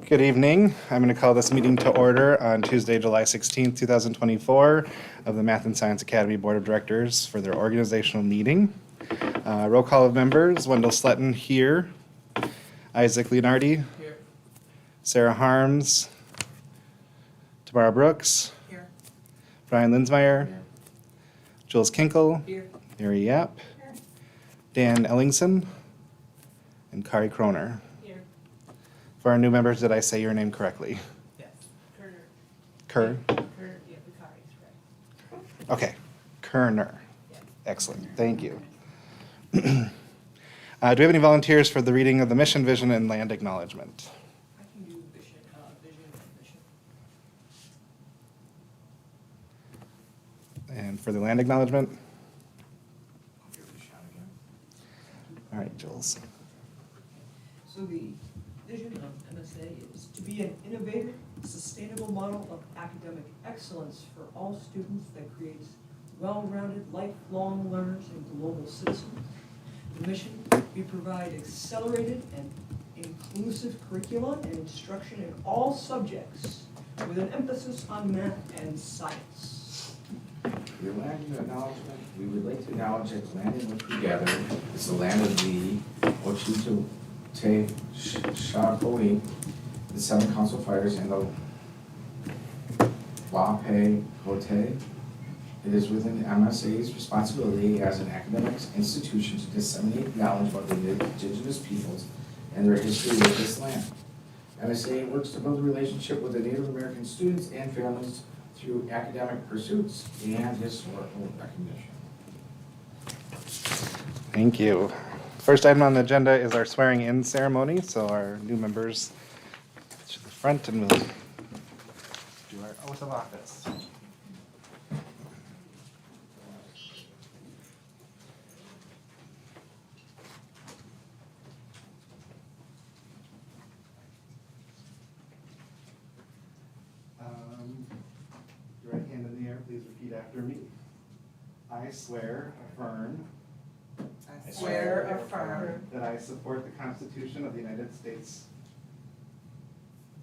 Good evening. I'm going to call this meeting to order on Tuesday, July 16th, 2024 of the Math and Science Academy Board of Directors for their organizational meeting. Roll call of members, Wendell Sletton here, Isaac Leonardi, Here. Sarah Harms, Tamara Brooks, Here. Brian Linsmeyer, Jules Kinkle, Here. Mary Yap, Dan Ellingson, and Kari Kroner. Here. For our new members, did I say your name correctly? Yes. Kerner. Kerr? Kerner, yeah, Bakari's right. Okay, Kerner. Yeah. Excellent, thank you. Do we have any volunteers for the reading of the mission, vision, and land acknowledgement? I can do vision and mission. And for the land acknowledgement? I'll give it a shot again. All right, Jules. So the vision of MSA is to be an innovative, sustainable model of academic excellence for all students that creates well-rounded, lifelong learners and global citizens. The mission, we provide accelerated and inclusive curricula and instruction in all subjects with an emphasis on math and science. Your land acknowledgement, we would like to acknowledge that the land in which we gather is the land of the Ochito Te Shakoi, the seven council fires, and the Wape Hote. It is within the MSA's responsibility as an academic institution to disseminate knowledge about the indigenous peoples and their history with this land. MSA works to build a relationship with the Native American students and families through academic pursuits and historical recognition. Thank you. First item on the agenda is our swearing in ceremony, so our new members to the front and we'll do our oath of office. Your right hand in the air, please repeat after me. I swear, affirm, I swear, affirm, that I support the Constitution of the United States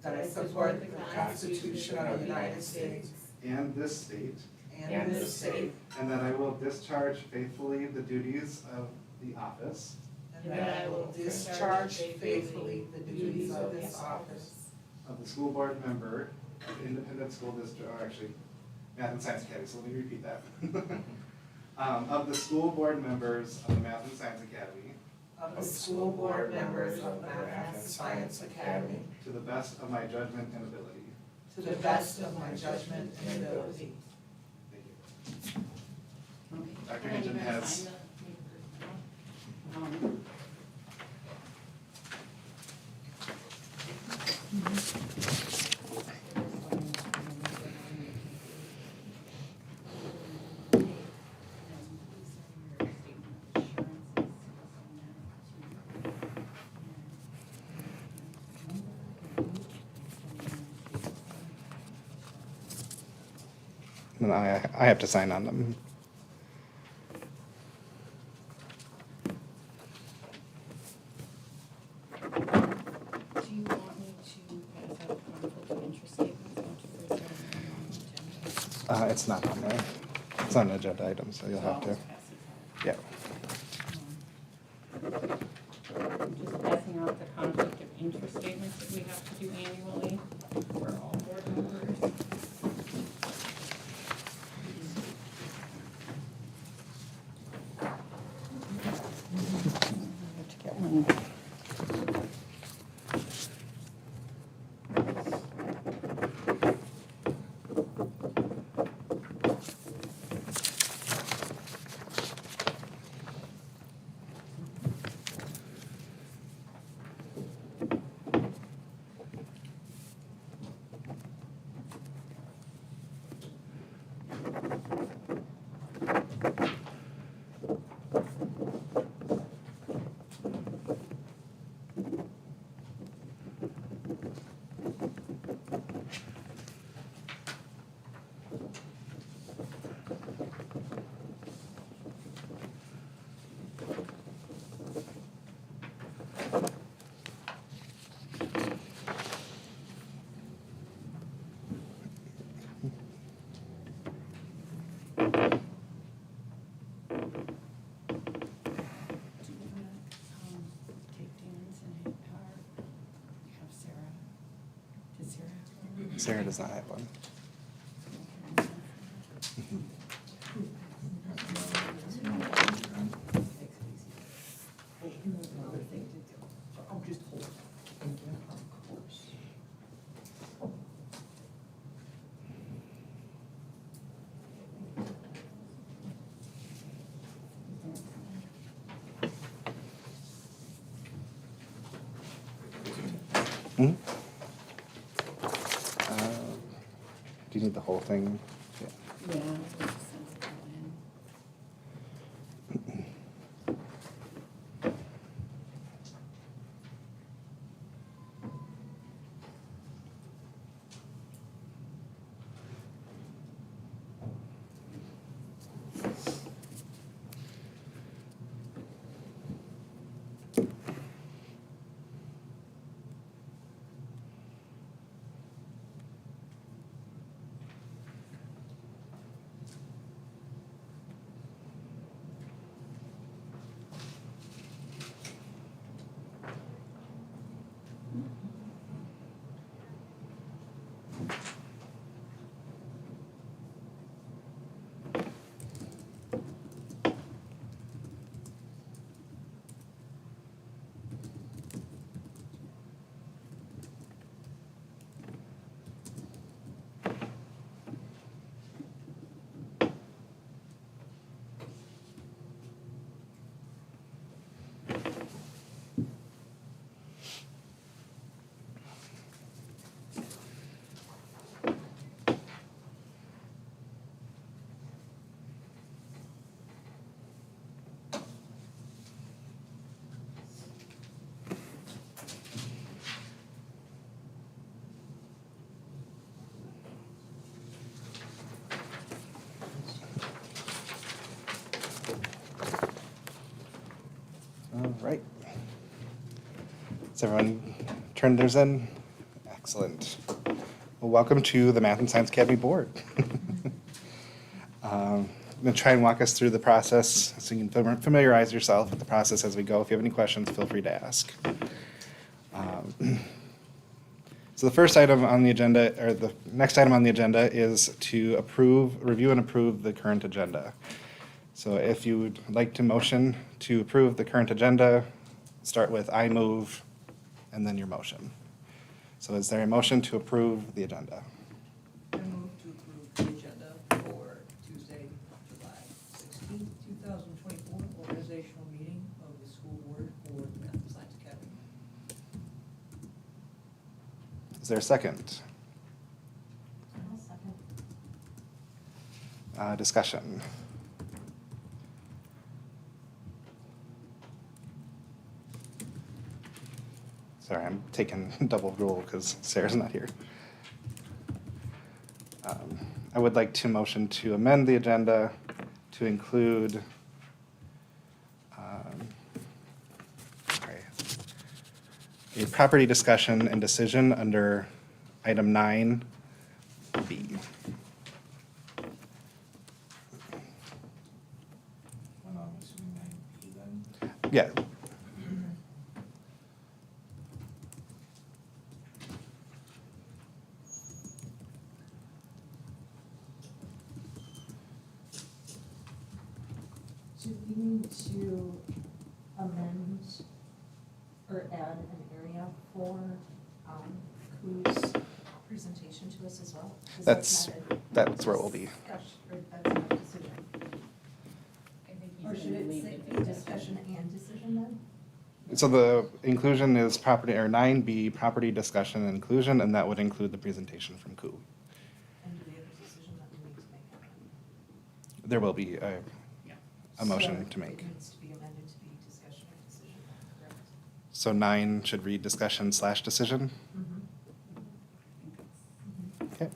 that I support the Constitution of the United States and this state, and this state, and that I will discharge faithfully the duties of the office and that I will discharge faithfully the duties of this office of the school board member of the Independent School District, or actually, Math and Science Academy, so let me repeat that. Of the school board members of the Math and Science Academy of the school board members of the Math and Science Academy to the best of my judgment and ability. to the best of my judgment and ability. Thank you. Dr. Hinton has. And I have to sign on them. Do you want me to pass out conflict of interest statements? Or is there on the agenda? It's not on there. It's on an agenda item, so you'll have to. Yeah. I'm just passing out the conflict of interest statements that we have to do annually for all board members. I have to get one. Sarah does not have one. Another thing to do. So I'll just hold. Of course. Hmm? Do you need the whole thing? Yeah. Yeah, we'll just send it all in. All right. Has everyone turned theirs in? Excellent. Well, welcome to the Math and Science Academy Board. I'm going to try and walk us through the process so you can familiarize yourself with the process as we go. If you have any questions, feel free to ask. So the first item on the agenda, or the next item on the agenda, is to review and approve the current agenda. So if you would like to motion to approve the current agenda, start with I move, and then your motion. So is there a motion to approve the agenda? I move to approve the agenda for Tuesday, July 16th, 2024, organizational meeting of the school board for the Math and Science Academy. Is there a second? I'll second. Discussion. Sorry, I'm taking double rule because Sarah's not here. I would like to motion to amend the agenda to include a property discussion and decision under item 9B. When I'm assuming 9B then. Yeah. Do we need to amend or add an area for whose presentation to us as well? 'Cause That's where we'll be. Discussion, or that's not a decision. I think Or you should can it leave say it discussion and decision then? So the inclusion is property, or 9B, property discussion and inclusion, and that would include the presentation from KU. And do we have a decision that we need to make? There will be a motion So to make. It needs to be amended to be discussion and decision, correct? So 9 should read discussion/decision. Mm-hmm. Okay.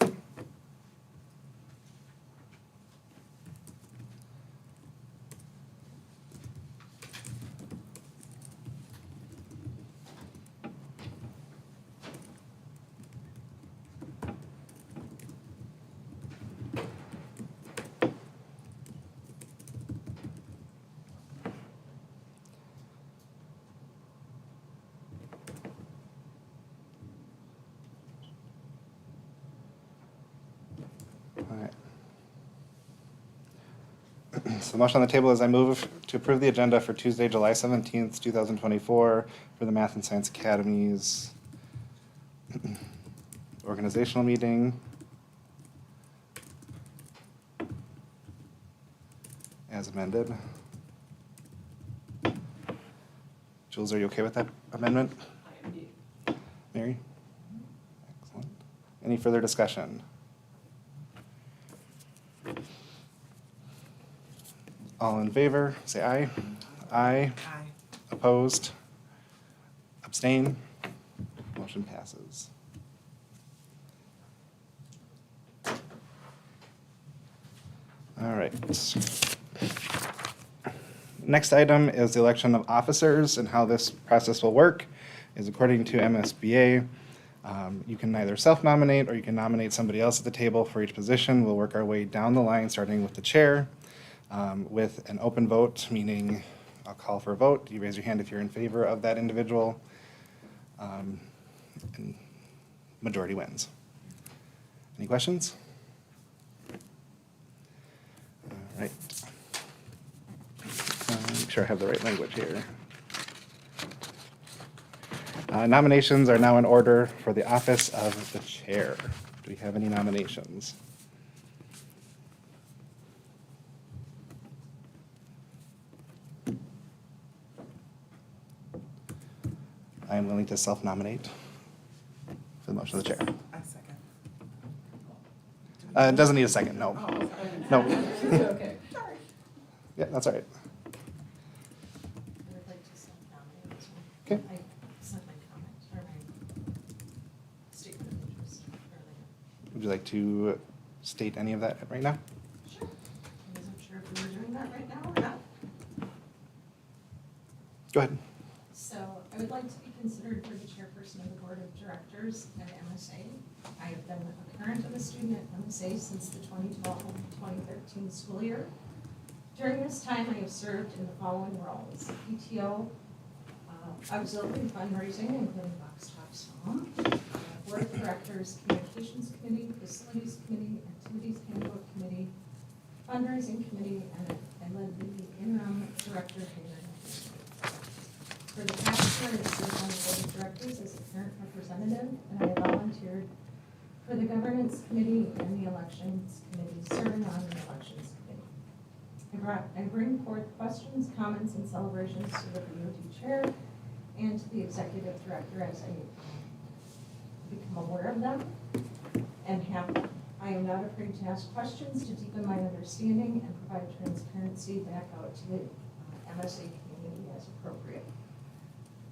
So the motion on the table is I move to approve the agenda for Tuesday, July 17th, 2024 for the Math and Science Academies organizational meeting as amended. Jules, are you okay with that amendment? I am indeed. Mary? Excellent. Any further discussion? All in favor, say aye. Aye. Aye. Opposed? Abstain? Motion passes. All right. Next item is the election of officers, and how this process will work is according to MSBA. You can either self-nominate or you can nominate somebody else at the table for each position. We'll work our way down the line, starting with the chair, with an open vote, meaning I'll call for a vote. You raise your hand if you're in favor of that individual. And majority wins. Any questions? All right. Make sure I have the right language here. Nominations are now in order for the office of the chair. Do we have any nominations? I am willing to self-nominate for the motion of the chair. I second. It doesn't need a second, no. Oh, okay. No. Okay. Sorry. Yeah, that's all right. I would like to self-nominate as well. Okay. I sent my comment or my statement of interest earlier. Would you like to state any of that right now? Sure. I wasn't sure if we were doing that right now or not. Go ahead. So I would like to be considered for the chairperson of the board of directors at MSA. I have been a parent of a student at MSA since the 2012-2013 school year. During this time, I have served in the following roles: PTO, auxiliary fundraising, including Box Tops Mom, board of directors, communications committee, facilities committee, activities handbook committee, fundraising committee, and I led the interim director hiring. For the past year, I served on the board of directors as a parent representative, and I volunteered for the governance committee and the elections committee, serving on the elections committee. I bring forth questions, comments, and celebrations to the BOD chair and to the executive director as I become aware of them and have them. I am not afraid to ask questions to deepen my understanding and provide transparency back out to the MSA community as appropriate.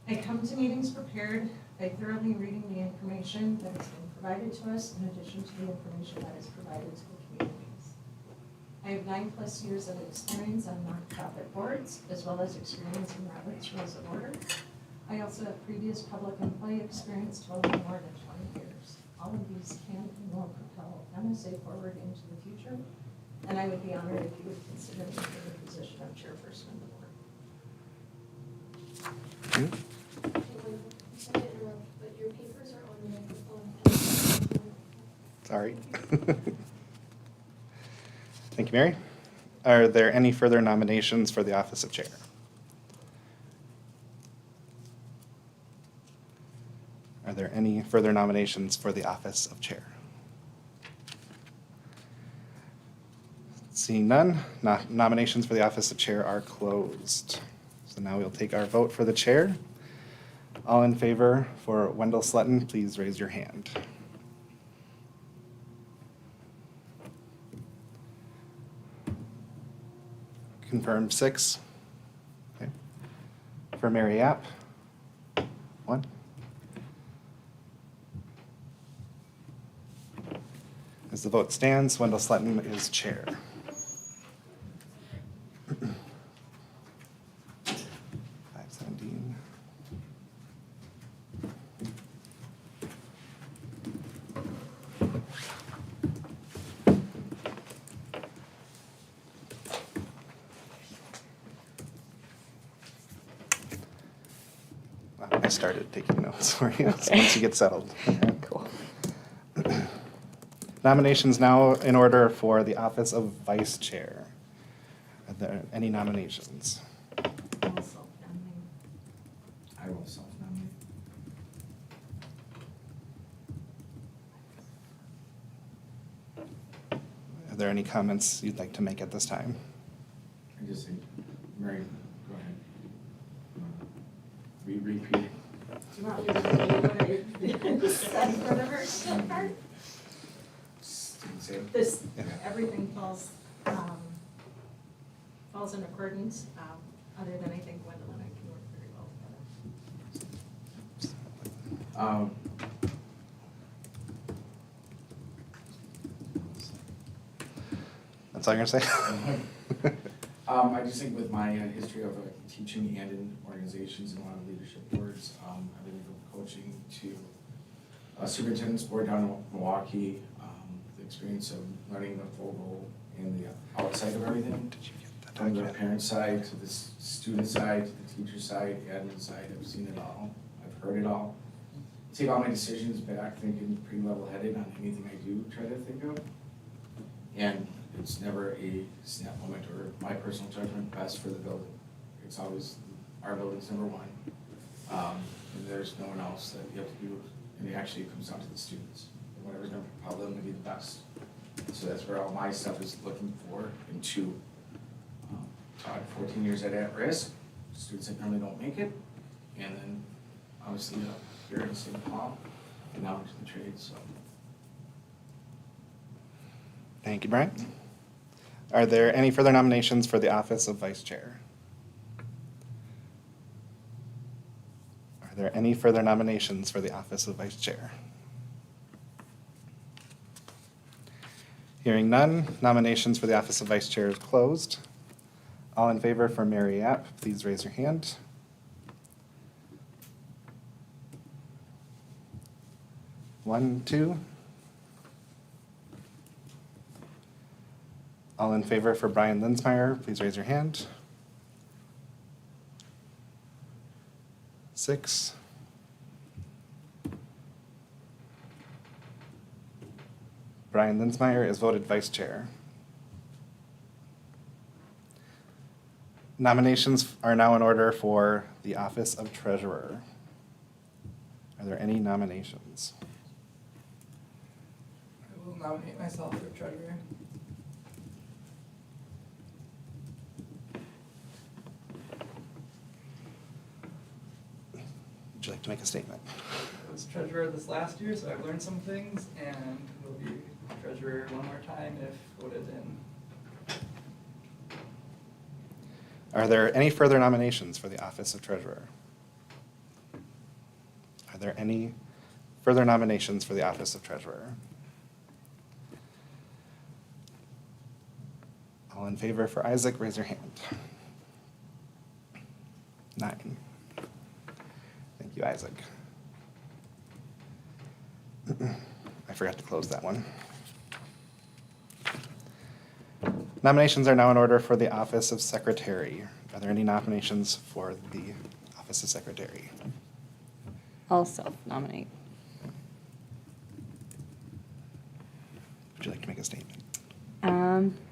I come to meetings prepared by thoroughly reading the information that has been provided to us in addition to the information that is provided to the communities. I have 9+ years of experience on nonprofit boards, as well as experience in Robert's Rules of Order. I also have previous public employee experience totaling more than 20 years. All of these can and will propel MSA forward into the future, and I would be honored if you would consider me for the position of chairperson of the board. Sorry to interrupt, but your papers are on the microphone. Sorry. Thank you, Mary. Are there any further nominations for the office of chair? Are there any further nominations for the office of chair? Seeing none, nominations for the office of chair are closed. So now we'll take our vote for the chair. All in favor for Wendell Slutton, please raise your hand. Confirmed 6. Okay. For Mary App, 1. As the vote stands, Wendell Slutton is chair. 517. I started taking notes for you, so once you get settled. Cool. Nominations now in order for the office of vice chair. there any nominations? I'll self-nominate. I will self-nominate. Are there any comments you'd like to make at this time? I just think, Mary, go ahead. Repeat. Do you want me to read what I said for the first part? Say it. This, Yeah. everything falls in accordance, other than I think Wendell and I can work very well together. That's all you're gonna say? I just think with my history of teaching and in organizations and a lot of leadership boards, everything from coaching to superintendent's board down in Milwaukee, the experience of learning the full role and the outside of everything. Did you get that From the document? parent side to the student side, to the teacher side, admin side, I've seen it all, I've heard it all. Take all my decisions back, thinking pretty level-headed on anything I do try to think of. And it's never a snap moment or my personal judgment best for the building. It's always, our building's number one. And there's no one else that you have to do, and it actually comes down to the students. And whatever's gonna propel them to be the best. So that's where all my stuff is looking for. And two, taught 14 years at risk, students that normally don't make it. And then obviously here in St. Paul, and now into the trades, so. Thank you, Brian. Are there any further nominations for the office of vice chair? Are there any further nominations for the office of vice chair? Hearing none, nominations for the office of vice chair is closed. All in favor for Mary App, please raise your hand. One, two. All in favor for Brian Linsmeyer, please raise your hand. 6. Brian Linsmeyer is voted vice chair. Nominations are now in order for the office of treasurer. Are there any nominations? I will nominate myself for treasurer. Would you like to make a statement? I was treasurer this last year, so I've learned some things and will be treasurer one more time if voted in. Are there any further nominations for the office of treasurer? Are there any further nominations for the office of treasurer? All in favor for Isaac, raise your hand. 9. Thank you, Isaac. I forgot to close that one. Nominations are now in order for the office of secretary. Are there any nominations for the office of secretary? I'll self-nominate. Would you like to make a statement?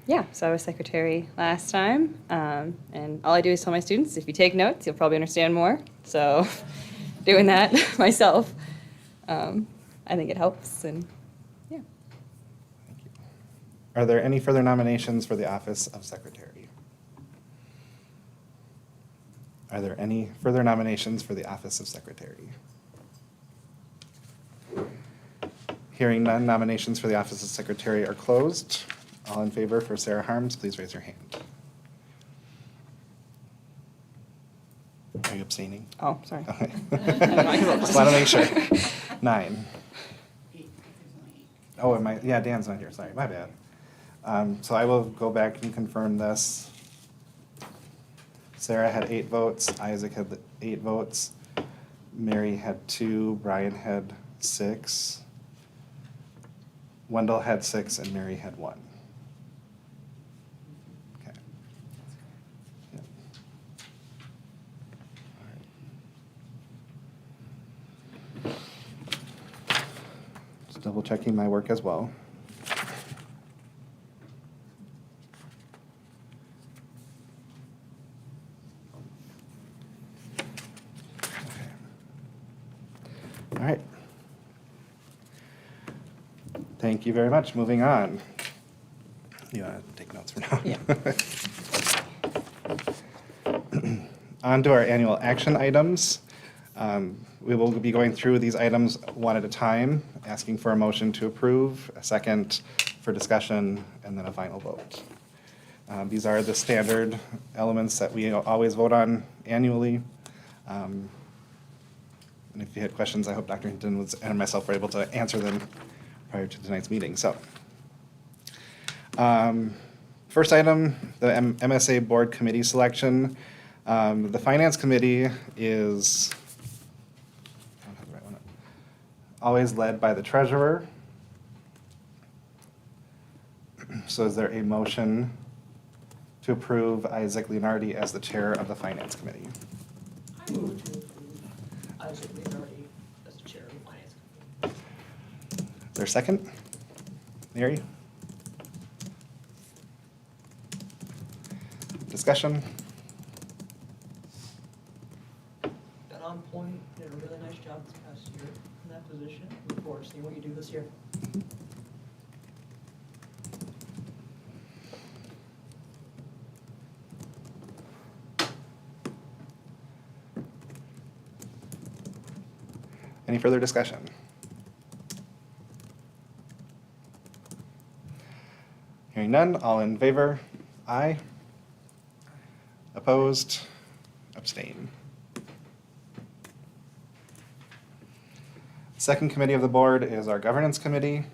Yeah, so I was secretary last time, and all I do is tell my students, if you take notes, you'll probably understand more. So doing that myself, I think it helps, and yeah. Thank you. Are there any further nominations for the office of secretary? Are there any further nominations for the office of secretary? Hearing none, nominations for the office of secretary are closed. All in favor for Sarah Harms, please raise your hand. Are you abstaining? Oh, sorry. Okay. know. Just want to make sure. 9. Oh, am I, yeah, Dan's not here, sorry, my bad. So I will go back and confirm this. Sarah had 8 votes, Isaac had 8 votes, Mary had 2, Brian had 6, Wendell had 6, and Mary had 1. Okay. Yep. All right. Just double checking my work as well. Thank you very much. Moving on. You want to take notes for now? Yeah. On to our annual action items. We will be going through these items one at a time, asking for a motion to approve, a second for discussion, and then a final vote. These are the standard elements that we always vote on annually. And if you had questions, I hope Dr. Hinton and myself were able to answer them prior to tonight's meeting. So, first item, the MSA Board Committee selection. The Finance Committee is I don't have the right one, always led by the treasurer. So is there a motion to approve Isaac Leonardi as the chair of the Finance Committee? I move to approve Isaac Leonardi as the chair of the finance committee. Is there a second? Mary? Discussion? Been on point, did a really nice job this past year in that position. Look forward to seeing what you do this year. Any further discussion? Hearing none, all in favor? Aye. Opposed? Abstain. Second committee of the board is our governance committee.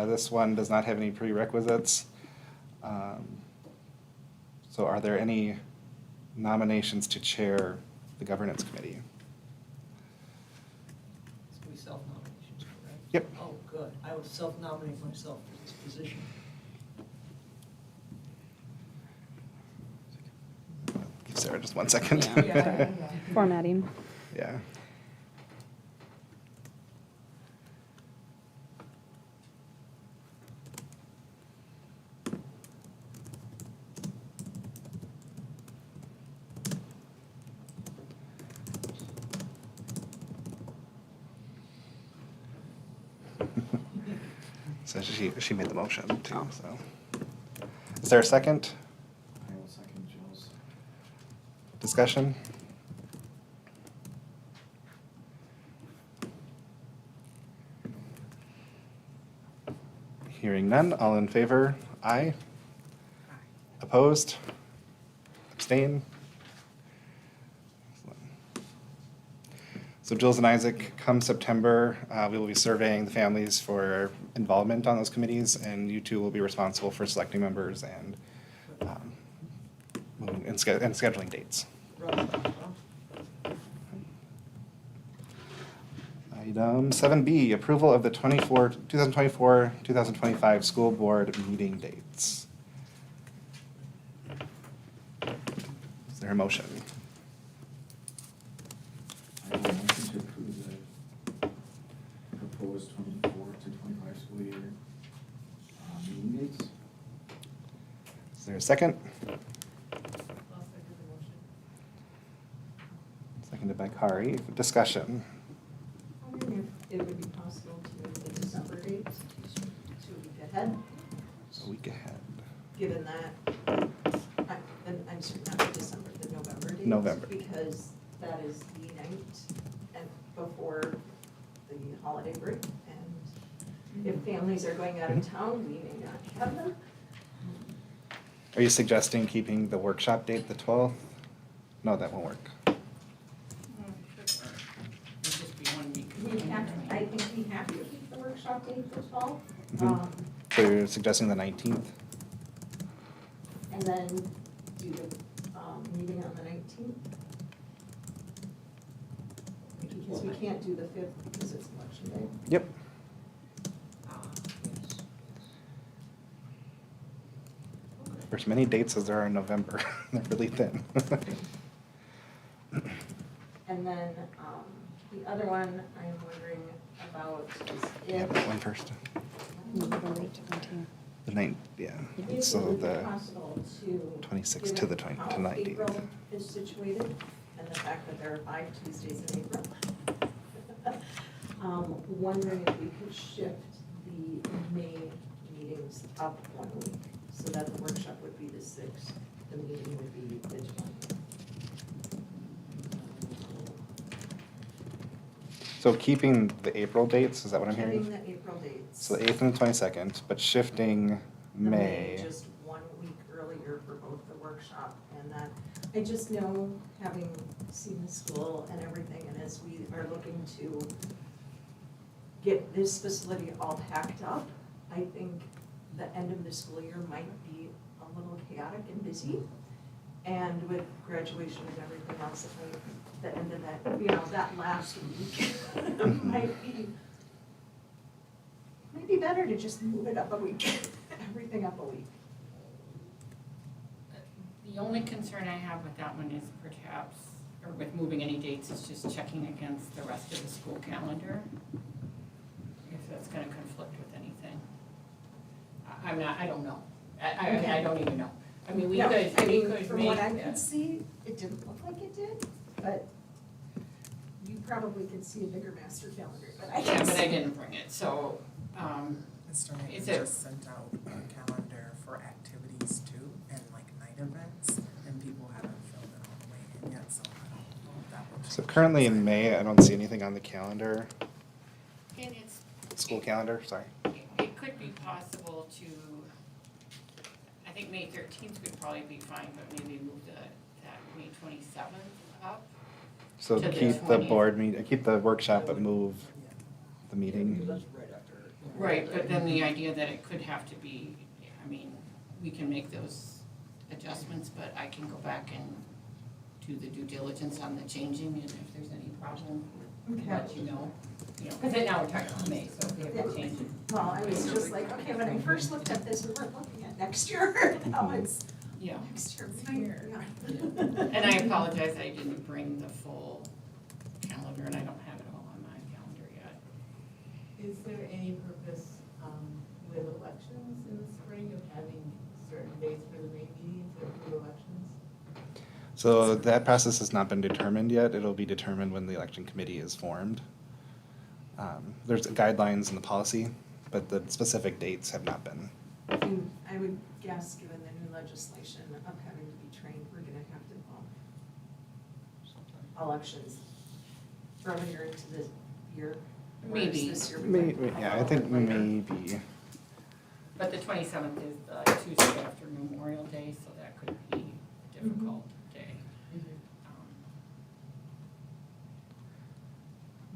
This one does not have any prerequisites. So are there any nominations to chair the governance committee? It's gonna be self-nominations, correct? Yep. Oh, good. I would self-nominate myself for this position. Give Sarah just 1 second. Yeah. Formatting. Yeah. So she made the motion too, so. Is there a second I will second Jill's. discussion? Hearing none, all in favor? Aye. Opposed? Abstain? So Jules and Isaac, come September, we will be surveying the families for involvement on those committees, and you two will be responsible for selecting members and scheduling dates. Right. Item 7B, approval of the 2024-2025 school board meeting dates. Is there a motion? I will motion to approve the proposed 24 to 25 school year meeting dates. Is there a second? I'll second the motion. Seconded by Kari. Discussion. I'm wondering if it would be possible to move the December dates to a week ahead, A week ahead. given that, I'm sorry, not the December, the November dates. November. Because that is the night and before the holiday break, and if families are going out of town, we may not have them. Are you suggesting keeping the workshop date the 12th? No, that won't work. We have, I think we have to keep the workshop date for 12. Mhm. So you're suggesting the 19th? And then do the meeting on the 19th. Because we can't do the 5th because it's election day. Yep. For as many dates as there are in November, they're really thin. And then the other one I'm wondering about is Yeah, if. that one first. The 9th, yeah. If So it would be the possible to. 26th to the given 20 to how 19th. April is situated, and the fact that there are 5 Tuesdays in April. Wondering if we could shift the May meetings up 1 week, so that the workshop would be the 6th, the meeting would be the 20th. So keeping the April dates, is that what I'm Keeping hearing? the April dates. So the 8th and the 22nd, but shifting The May. Just 1 week earlier for both the workshop and that. I just know, having seen the school and everything, and as we are looking to get this facility all packed up, I think the end of the school year might be a little chaotic and busy. And with graduation and everything else, I think the end of that, that last week might be better to just move it up a week, everything up a week. The only concern I have with that one is perhaps, or with moving any dates, is just checking against the rest of the school calendar. If that's gonna conflict with anything. I mean, I don't know. I don't even know. I mean, we No, could, I we mean, could from what I make, could see, it didn't look like it did, but you probably could see a bigger master calendar, but I yeah, can't but see. I didn't bring it, so, Mr. Is Knight it- just sent out a calendar for activities too, and like night events, and people haven't filled it all the way in yet, so I don't know if that will change. So currently in May, I don't see anything on the calendar, and it's, school calendar, sorry. it could be possible to, I think May 13th would probably be fine, but maybe move that May 27th up. So To the keep the 20th. board meet, keep the workshop, but move the Because meeting. that's right after. Right, but then the idea that it could have to be, I mean, we can make those adjustments, but I can go back and do the due diligence on the changing, and if there's any problem, let you know. You know, because now we're talking about May, so if we have to change it. Well, I was just like, okay, when I first looked at this, we weren't looking at next year, now it's Yeah, next year, yeah. and I apologize, I didn't bring the full calendar, and I don't have it all on my calendar yet. Is there any purpose with elections in the spring of having certain dates for the May meetings or for elections? So that process has not been determined yet. It'll be determined when the election committee is formed. There's guidelines in the policy, but the specific dates have not been. And I would guess, given the new legislation of having to be trained, we're gonna have to bump elections earlier into the year. whereas Maybe. This year we May- might Yeah, I have think it later. maybe. But the 27th is the Tuesday after Memorial Day, so that could be a difficult day.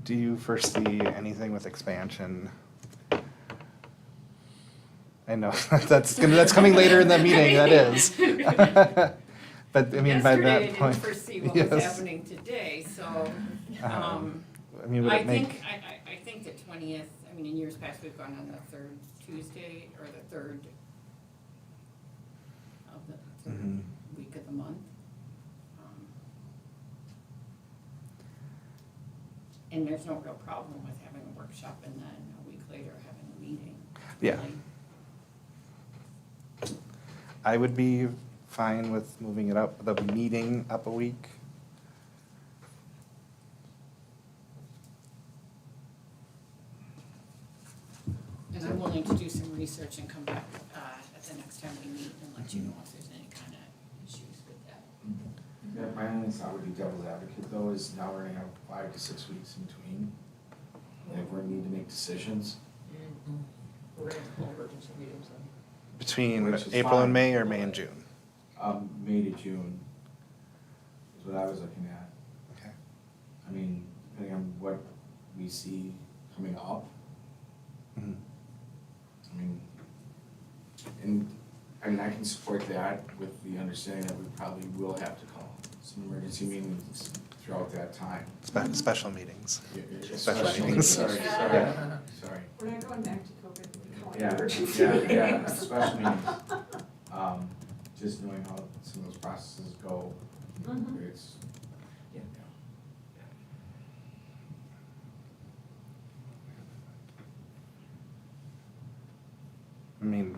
Do you foresee anything with expansion? I know, that's coming later in the meeting, that is. But I mean, by Yesterday, I that didn't point. foresee what was yes. happening today, so, I mean, would I it make? think, I think the 20th, I mean, in years past, we've gone on the third Tuesday, or the third of the third Mhm. week of the month. And there's no real problem with having a workshop and then a week later having a meeting. Yeah. really. I would be fine with moving it up, the meeting up a week. And I'm willing to do some research and come back at the next time we meet and let you know if there's any kind of issues with that. Yeah, my only thought would be devil's advocate though, is now we're gonna have 5 to 6 weeks in between. And if we need to make decisions, We're gonna call emergency meetings then. Between Which is April and fine. May or May and June? May to June is what I was looking at. Okay. I mean, depending on what we see coming up, Mhm. I mean, I can support that with the understanding that we probably will have to call some emergency meetings throughout that time. Special meetings. Especially- meetings. Sorry, Yeah. sorry. We're not going back to COVID, we're calling Yeah, emergency yeah, meetings. yeah, special meetings. Just knowing how some of those processes go, Mhm. it's, yeah. I mean,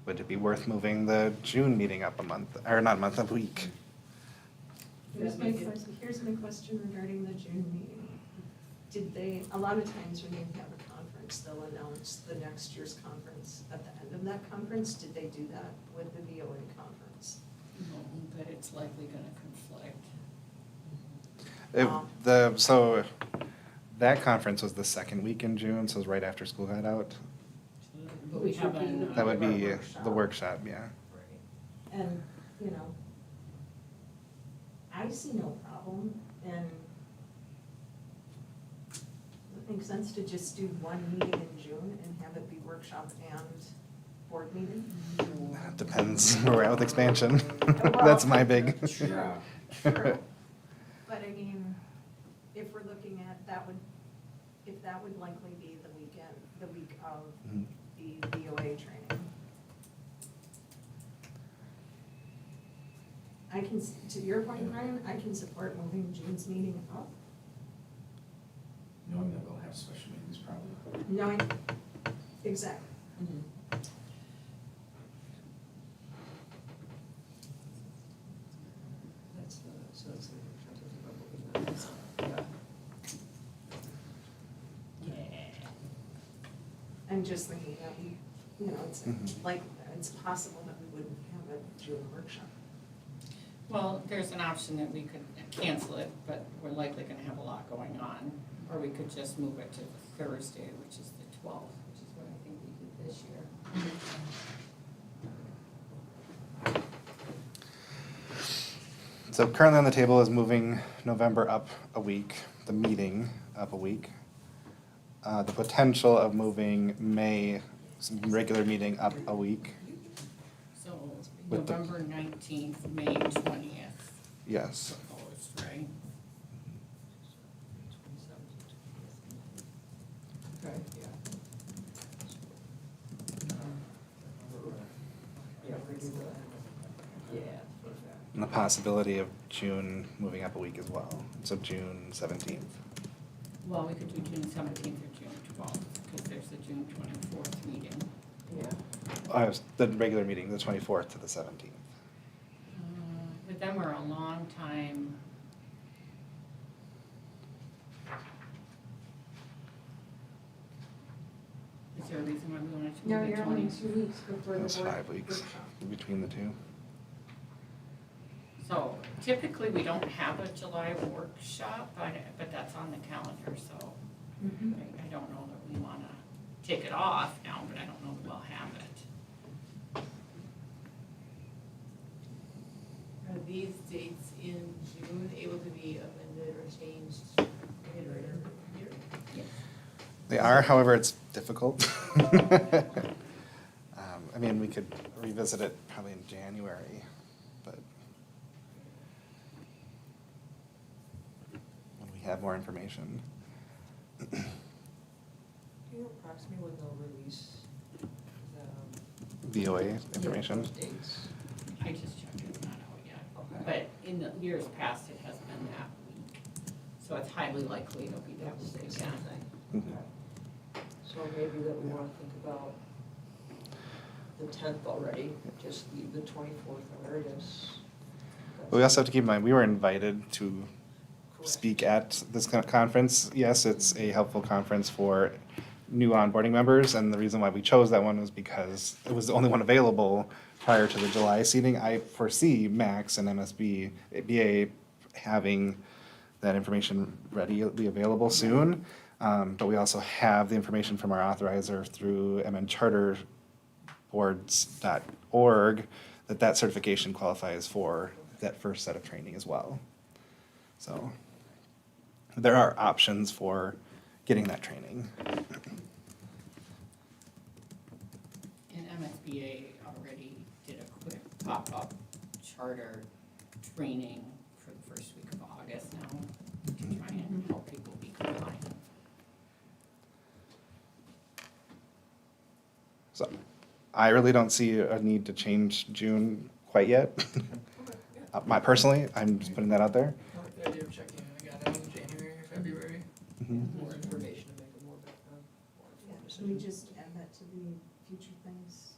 would it be worth moving the June meeting up a month, or not a month, a week? Here's my question regarding the June meeting. Did they, a lot of times when you have a conference, they'll announce the next year's conference at the end of that conference. Did they do that with the VOA conference? No, but it's likely gonna conflict. So that conference was the second week in June, so it was right after school got out. But we Which would be haven't, That would be Workshop. the workshop, yeah. Right. And, you know, I see no problem, and does it make sense to just do one meeting in June and have it be workshop and board meeting? That depends where we're at with expansion. Well, That's my big. Yeah. True. But I mean, if we're looking at, if that would likely be the week of Mhm. the VOA training. To your point, Brian, I can support moving June's meeting up, Knowing that we'll have special meetings probably. knowing, exactly. That's the, so that's the workshop, that's about what we got. Yeah. yeah. I'm just thinking that we, you know, it's Mhm. like, it's possible that we wouldn't have a June workshop. Well, there's an option that we could cancel it, but we're likely gonna have a lot going on. Or we could just move it to the Thursday, which is the 12th, which is what I think we did this year. So currently on the table is moving November up a week, the meeting up a week. The potential of moving May, regular meeting up a week, So With the- November 19th, May 20th yes. proposed, right? Okay, yeah. Yeah, we're gonna do that. Yeah, that's that. And the possibility of June moving up a week as well, so June 17th. Well, we could do June 17th or June 12th, because there's the June 24th meeting. Yeah. The regular meeting, the 24th to the 17th. But then we're a long time. Is there a reason why we wanted to No, move it you're 20? only 2 weeks before the That's board 5 weeks workshop. between the two. So typically, we don't have a July workshop, but that's on the calendar, so Mhm. I don't know that we wanna take it off now, but I don't know that we'll have it. Are these dates in June able to be amended or changed later in the year? They are, however, it's difficult. I mean, we could revisit it probably in January, but when we have more information. Do you know approximately when they'll release the, VOA yeah, information. those dates? I just checked, it's not out yet. Okay. But in the years past, it has been that week, so it's highly likely it'll be that week Same again. thing. Mhm. So maybe that we wanna think about the 10th already, just leave the 24th where it is. But we also have to keep in mind, we were invited to Correct. speak at this conference. Yes, it's a helpful conference for new onboarding members, and the reason why we chose that one was because it was the only one available prior to the July seating. I foresee Max and MSB, BA having that information readily available soon. But we also have the information from our authorizer through mncharterboards.org that certification qualifies for that first set of training as well. So there are options for getting that training. And MSBA already did a quick pop-up charter training for the first week of August now to try and help people be compliant. So I really don't see a need to change June quite yet. My personally, I'm just putting that out there. I like the idea of checking in again in January or February. More information to make a more Yeah, informed should we decision. just add that to the future things?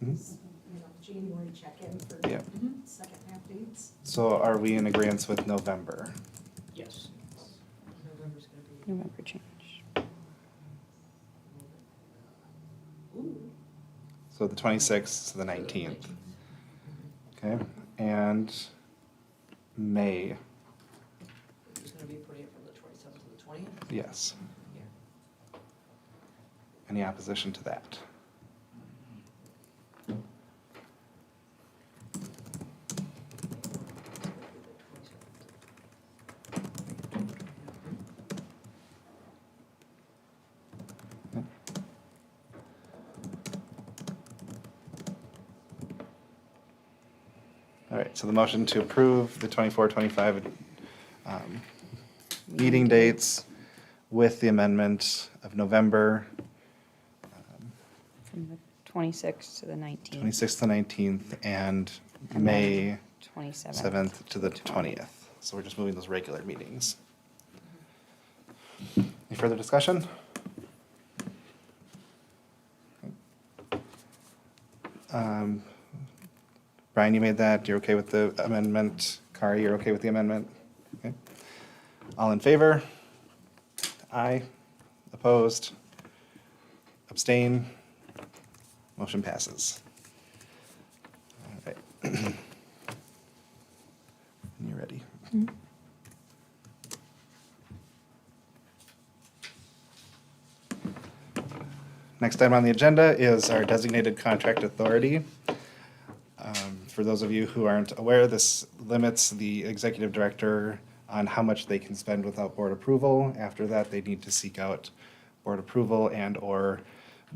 Mhm. You know, January check-in for Yeah. second half dates? So are we in agreement with November? Yes. November's gonna be. November change. So the 26th to the 19th. Okay, and May, It's gonna be putting it from the 27th to the 20th. yes. Any opposition to that? All right, so the motion to approve the 24-25 meeting dates with the amendment of November From the 26th to the 19th. 26th to 19th and And May then 27th. 7th to the 20th. So we're just moving those regular meetings. Any further discussion? Brian, you made that. You're okay with the amendment? Kari, you're okay with the amendment? Okay. All in favor? Aye. Opposed? Abstain? Motion passes. All right. When you're ready. Next item on the agenda is our designated contract authority. For those of you who aren't aware, this limits the executive director on how much they can spend without board approval. After that, they need to seek out board approval and/or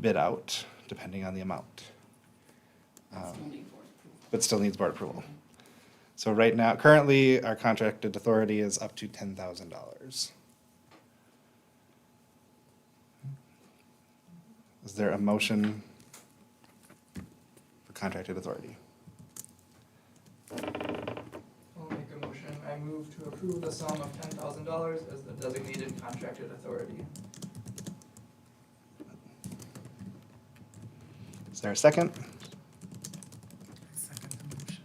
bid out, depending on the amount. Still need board approval. But still needs board approval. So right now, currently, our contracted authority is up to $10,000. Is there a motion for contracted authority? I'll make a motion. I move to approve the sum of $10,000 as the designated contracted authority. Is there a second? Second the motion.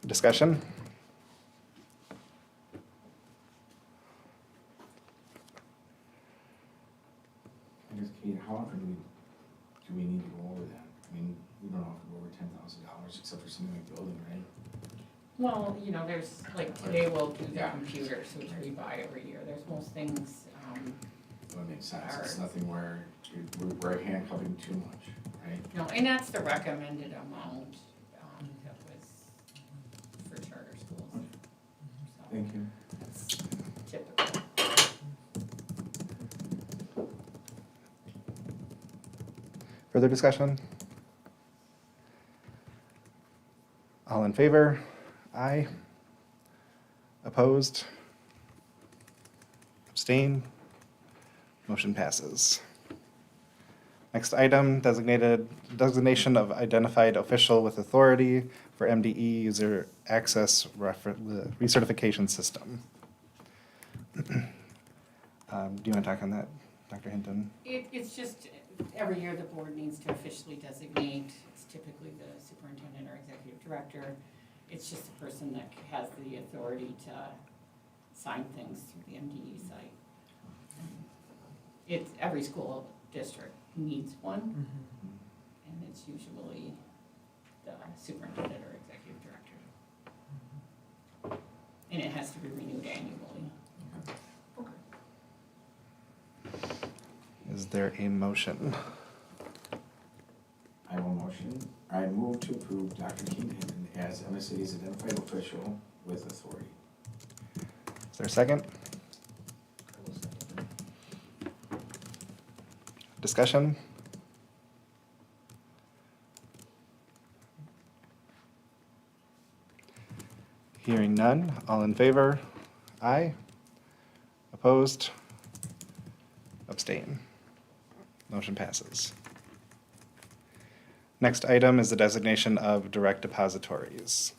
Discussion? I guess, Kate, how often do we need to go over that? I mean, we don't often go over $10,000 except for something like building, right? Well, you know, there's, like, today we'll do the computers, which we buy every year. There's most things, That makes sense. It's Or- nothing where we're handcuffing too much, right? no, and that's the recommended amount, that was for charter schools. So Thank you. that's typical. Further discussion? All in favor? Aye. Opposed? Abstain? Motion passes. Next item, designation of identified official with authority for MDE user access recertification system. Do you want to talk on that, Dr. Hinton? It's just, every year the board needs to officially designate, it's typically the superintendent or executive director. It's just the person that has the authority to sign things through the MDE site. It's, every school district needs one, and it's usually the superintendent or executive director. And it has to be renewed annually. Is there a motion? I have a motion. I move to approve Dr. Keaton as MSA's identified official with authority. Is there a second? I will second that. Discussion? Hearing none, all in favor? Aye. Opposed? Abstain. Motion passes. Next item is the designation of direct depositories.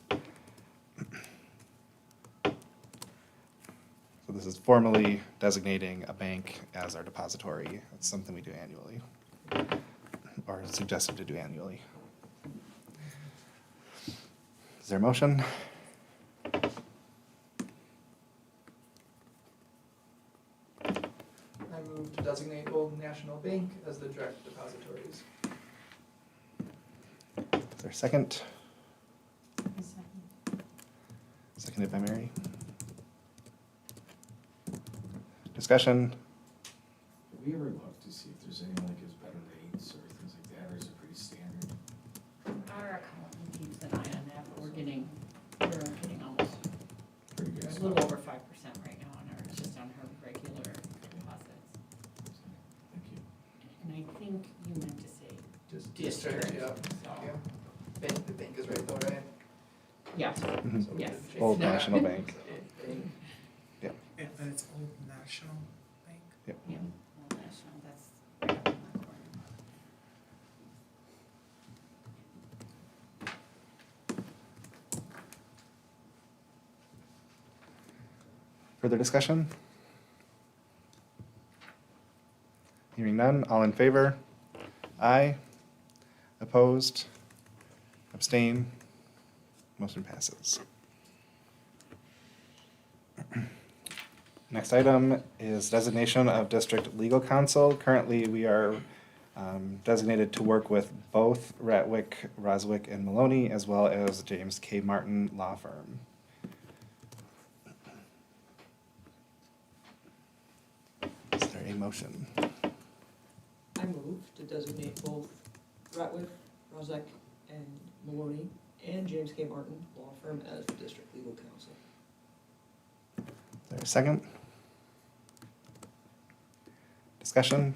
So this is formally designating a bank as our depository. It's something we do annually, or suggested to do annually. Is there a motion? designate Old National Bank as the direct depositories. Is there a second? A second. Seconded by Mary. Discussion? Have we ever looked to see if there's any like is better rates or things like that, or is it pretty standard? Our accountant keeps an eye on that, but we're getting almost, Pretty good. a little over 5% right now on our, just on her regular deposits. Thank you. And I think you meant to say Just district, yeah. so, Yeah. The bank is right though, right? yeah, Mhm. So we Yes. could change Old that. National Bank. Bank. Yeah, but it's Old National Bank. yeah, Old National, that's right up in that corner. Further discussion? Hearing none, all in favor? Aye. Opposed? Abstain? Motion passes. Next item is designation of district legal counsel. Currently, we are designated to work with both Ratwick, Roswick, and Maloney, as well as James K. Martin Law Firm. Is there a motion? I move to designate both Ratwick, Rozek, and Maloney, and James K. Martin Law Firm as the district legal counsel. Is there a second? Discussion?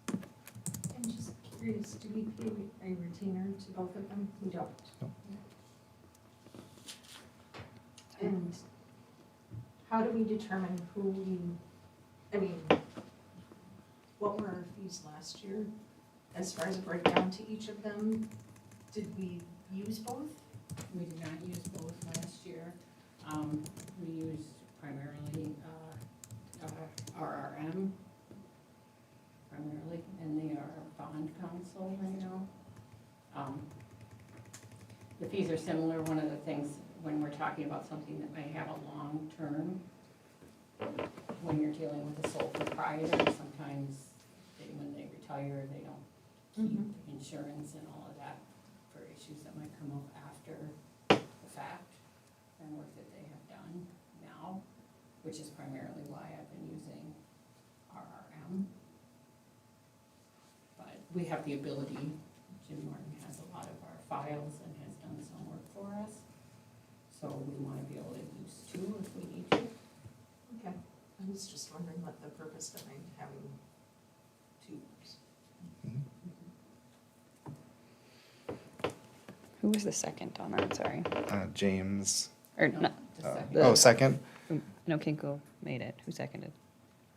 I'm just curious, do we pay a retainer to both of them? We don't. No. And how do we determine who we, I mean, what were our fees last year? As far as a breakdown to each of them, did we use both? We did not use both last year. We used primarily RRM, primarily, and they are bond counsel right now. The fees are similar. One of the things, when we're talking about something that may have a long term, when you're dealing with a sole proprietor, sometimes when they retire, they don't keep insurance and all of that for issues that might come up after the fact and work that they have done now, which is primarily why I've been using RRM. But we have the ability, Jim Martin has a lot of our files and has done some work for us. So we want to be able to use two if we need to. Okay, I was just wondering what the purpose behind having two. Who was the second on that, sorry? James. Or No, not, the second. the- Oh, second? I know Kinko made it. Who seconded?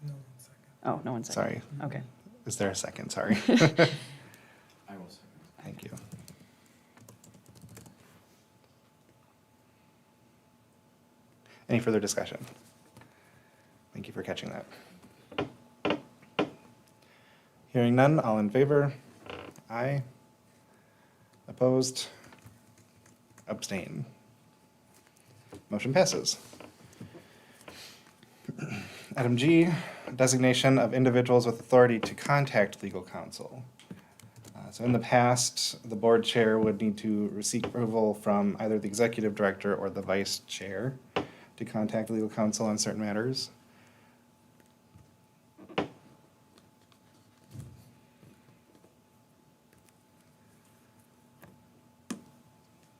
No, 1 second. Oh, no one seconded. Sorry. Okay. Is there a second? Sorry. I will second. Thank you. Any further discussion? Thank you for catching that. Hearing none, all in favor? Aye. Opposed? Abstain. Motion passes. Item G, designation of individuals with authority to contact legal counsel. So in the past, the board chair would need to receive approval from either the executive director or the vice chair to contact legal counsel on certain matters.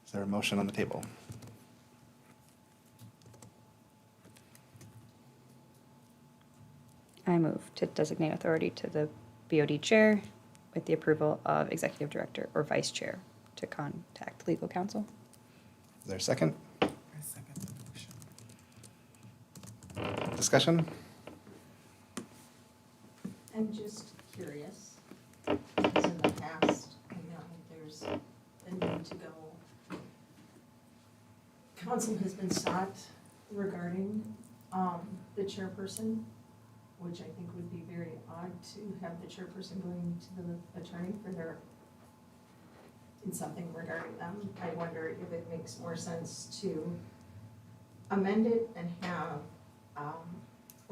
Is there a motion on the table? I move to designate authority to the BOD chair with the approval of executive director or vice chair to contact legal counsel. Is there a second? I second the motion. Discussion? I'm just curious, because in the past, I know there's a need to go. Counsel has been sought regarding, the chairperson, which I think would be very odd to have the chairperson going to the attorney for their, in something regarding them. I wonder if it makes more sense to amend it and have,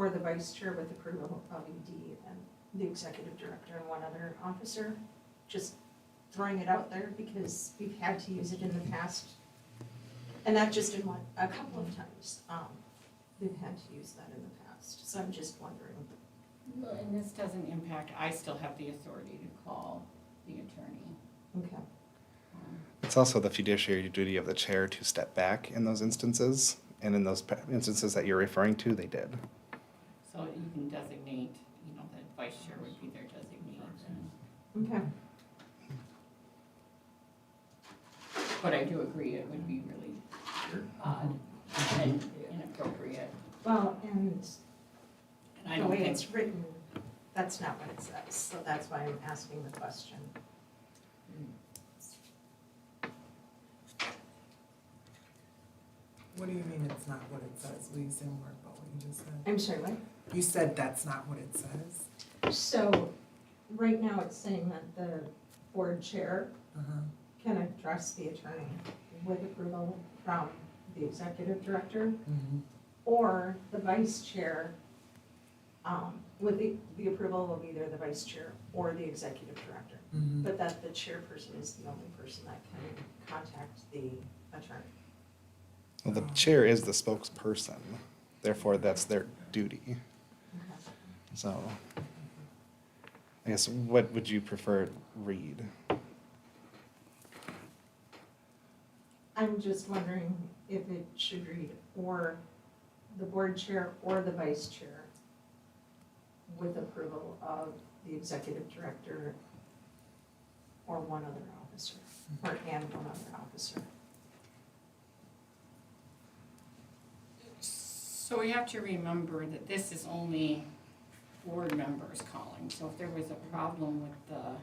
or the vice chair with approval of ED and the executive director and one other officer. Just throwing it out there because we've had to use it in the past. And not just in one, a couple of times, we've had to use that in the past. So I'm just wondering. Well, and this doesn't impact, I still have the authority to call the attorney. Okay. It's also the fiduciary duty of the chair to step back in those instances, and in those instances that you're referring to, they did. So you can designate, you know, that vice chair would be their designee. Okay. But I do agree, it would be really odd and inappropriate. Well, and And I the don't way think, it's written, that's not what it says. So that's why I'm asking the question. What do you mean it's not what it says? Will you say more about what you just said? I'm sorry, what? You said that's not what it says? So, right now it's saying that the board chair Uh-huh. can address the attorney with approval from the executive director, Mhm. or the vice chair, with the approval of either the vice chair or the executive director. Mhm. But that the chairperson is the only person that can contact the attorney. Well, the chair is the spokesperson, therefore that's their duty. So, I guess, what would you prefer it read? I'm just wondering if it should read, or the board chair or the vice chair with approval of the executive director or one other officer, or and one other officer. so we have to remember that this is only board members calling. So if there was a problem with the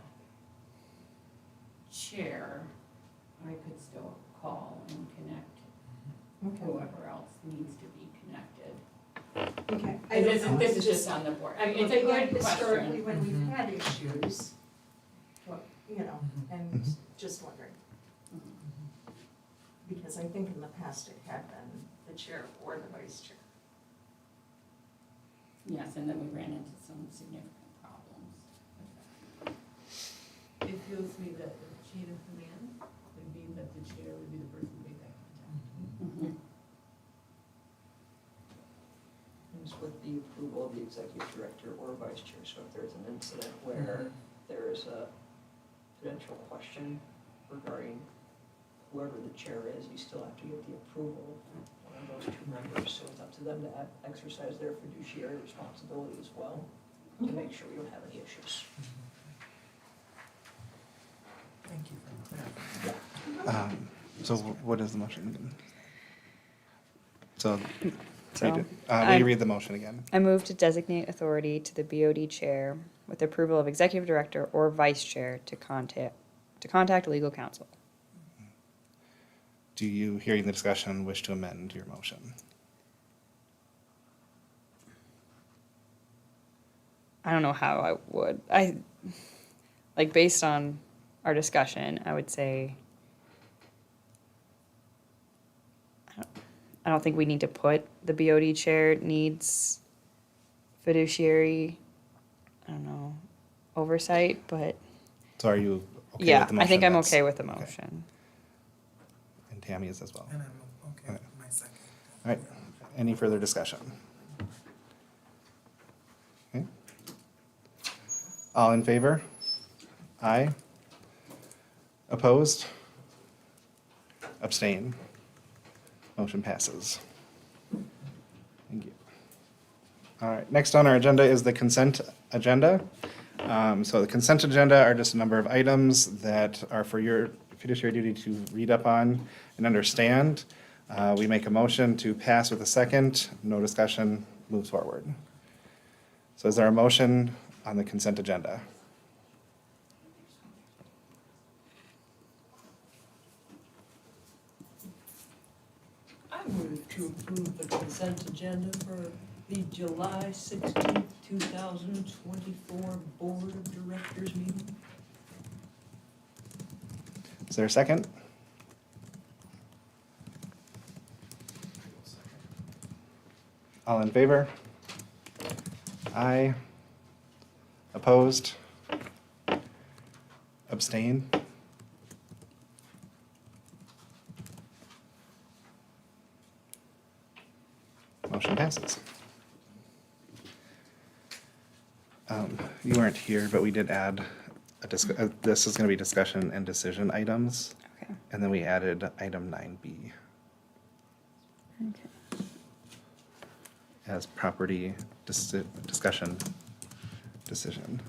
chair, I could still call and connect whoever else needs to be connected. Okay. And this is just on the board. I mean, it's a good Historically, question. when we've had issues, what, you know, and just wondering. Because I think in the past it had been the chair or the vice chair. Yes, and then we ran into some significant problems with that. It feels to me that the chain of command would be that the chair would be the person to make that contact. Mhm. And it's with the approval of the executive director or vice chair. So if there's an incident where there is a potential question regarding whoever the chair is, you still have to get the approval of one of those two members. So it's up to them to exercise their fiduciary responsibility as well, to make sure we don't have any issues. Thank you for clarifying. So what is the motion again? So, So, will I- you read the motion again? I move to designate authority to the BOD chair with approval of executive director or vice chair to contact legal counsel. Do you, hearing the discussion, wish to amend your motion? I don't know how I would. Like, based on our discussion, I would say, I don't think we need to put the BOD chair needs fiduciary, I don't know, oversight, but So are you okay yeah, with the motion? I think I'm that's- okay with the okay. motion. And Tammy is as well. And I'm okay with my second. All right, any further discussion? Okay. All in favor? Aye. Opposed? Abstain? Motion passes. Thank you. All right, next on our agenda is the consent agenda. So the consent agenda are just a number of items that are for your fiduciary duty to read up on and understand. We make a motion to pass with a second, no discussion, moves forward. So is there a motion on the consent agenda? I move to approve the consent agenda for the July 16th, 2024 Board of Directors meeting. Is there a second? All in favor? Aye. Opposed? Abstain? Motion passes. You weren't here, but we did add this is going to be discussion and decision items. Okay. And then we added item 9B Okay. as property discussion decision.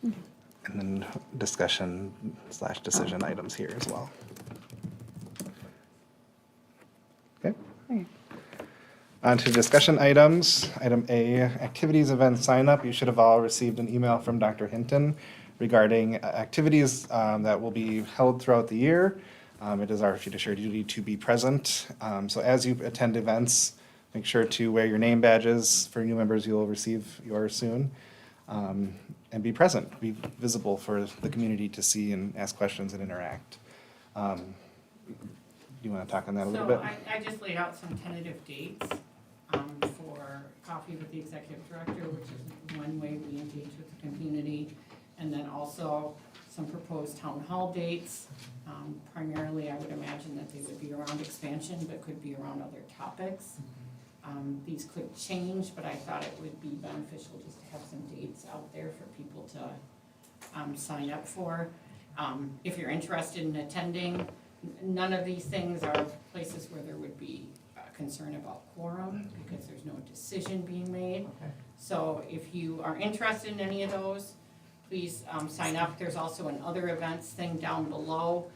And then discussion / decision items here as well. Okay. Okay. On to discussion items. Item A, activities event sign up. You should have all received an email from Dr. Hinton regarding activities that will be held throughout the year. It is our fiduciary duty to be present. So as you attend events, make sure to wear your name badges. For new members, you will receive yours soon. And be present, be visible for the community to see and ask questions and interact. You want to talk on that a little bit? So I just laid out some tentative dates for coffee with the executive director, which is one way we engage with the community. And then also some proposed town hall dates. Primarily, I would imagine that they would be around expansion, but could be around other topics. These could change, but I thought it would be beneficial just to have some dates out there for people to sign up for. If you're interested in attending, none of these things are places where there would be concern about quorum, because there's no decision being made. Okay. So if you are interested in any of those, please sign up. There's also an other events thing down below.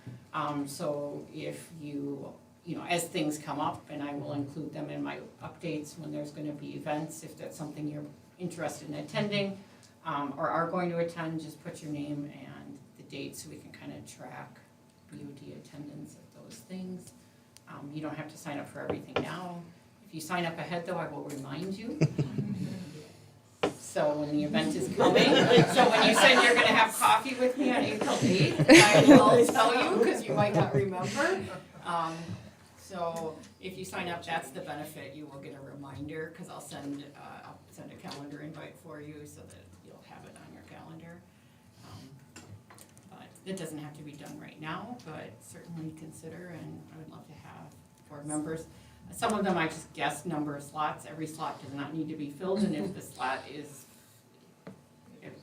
So if you know, as things come up, and I will include them in my updates when there's gonna be events, if that's something you're interested in attending, or are going to attend, just put your name and the date so we can kind of track BOD attendance of those things. You don't have to sign up for everything now. If you sign up ahead though, I will remind you. So when the event is coming, so when you said you're gonna have coffee with me on April 8th, I will tell you, because you might not remember. So if you sign up, that's the benefit, you will get a reminder, because I'll send a calendar invite for you so that you'll have it on your calendar. But it doesn't have to be done right now, but certainly consider, and I would love to have board members. Some of them I just guessed number of slots. Every slot does not need to be filled, and if the slot is,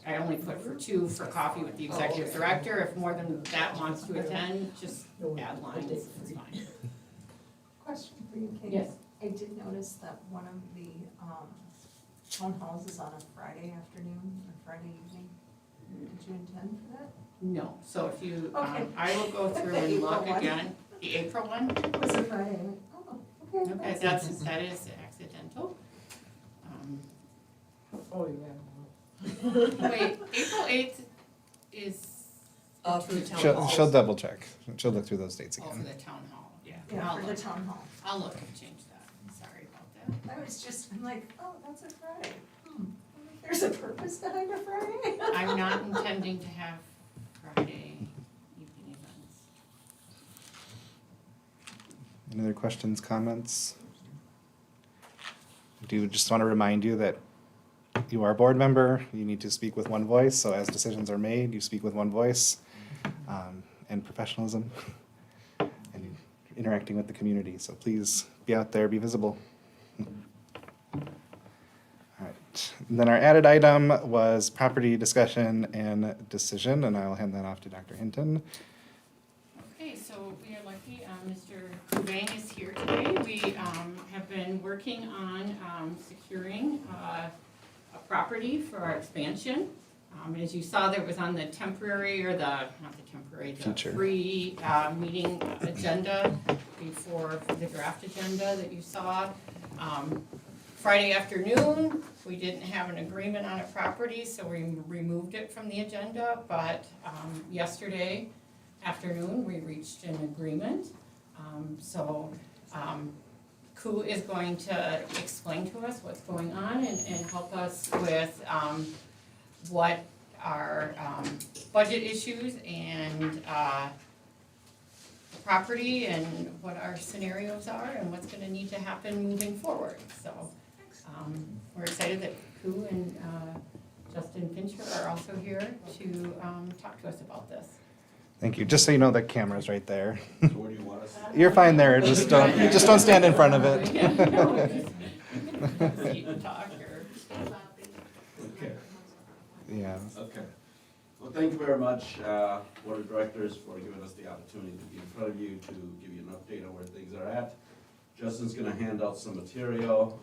I only put for 2 for coffee with the executive director. If more than that wants to attend, just add lines, it's fine. Question for you, Kate. Yes. I did notice that one of the town halls is on a Friday afternoon or Friday evening. Did you intend for that? No, so if you, Okay. I will go through The and April look one. again. The April one? Was it Friday? Oh, okay. Okay, that is accidental. Oh, yeah. Wait, April 8th is For the town She'll, halls. she'll double check. She'll look through those dates for again. the town hall, yeah. Yeah, I'll for the look. town hall. I'll look and change that. I'm sorry about that. I was just, I'm like, oh, that's a Friday. There's a purpose behind a Friday. I'm not intending to have Friday evening events. Any other questions, comments? I do just want to remind you that you are a board member. You need to speak with one voice. So as decisions are made, you speak with one voice, and professionalism and interacting with the community. So please be out there, be visible. All right. And then our added item was property discussion and decision, and I'll hand that off to Dr. Hinton. Okay, so we are lucky, Mr. Cobain is here today. We have been working on securing a property for our expansion. As you saw, there was on the temporary, or not the temporary, the Future. meeting agenda before the draft agenda that you saw. Friday afternoon, we didn't have an agreement on a property, so we removed it from the agenda, but yesterday afternoon, we reached an agreement. Ku is going to explain to us what's going on and help us with what our budget issues and the property and what our scenarios are and what's gonna need to happen moving forward. So, we're excited that Koo and Justin Fincher are also here to talk to us about this. Thank you. Just so you know, the camera's right there. So where do you want us? You're fine there. Just don't stand in front of it. Sit and talk or. Okay. Yeah. Okay. Well, thank you very much, Board of Directors, for giving us the opportunity to be in front of you to give you an update on where things are at. Justin's gonna hand out some material,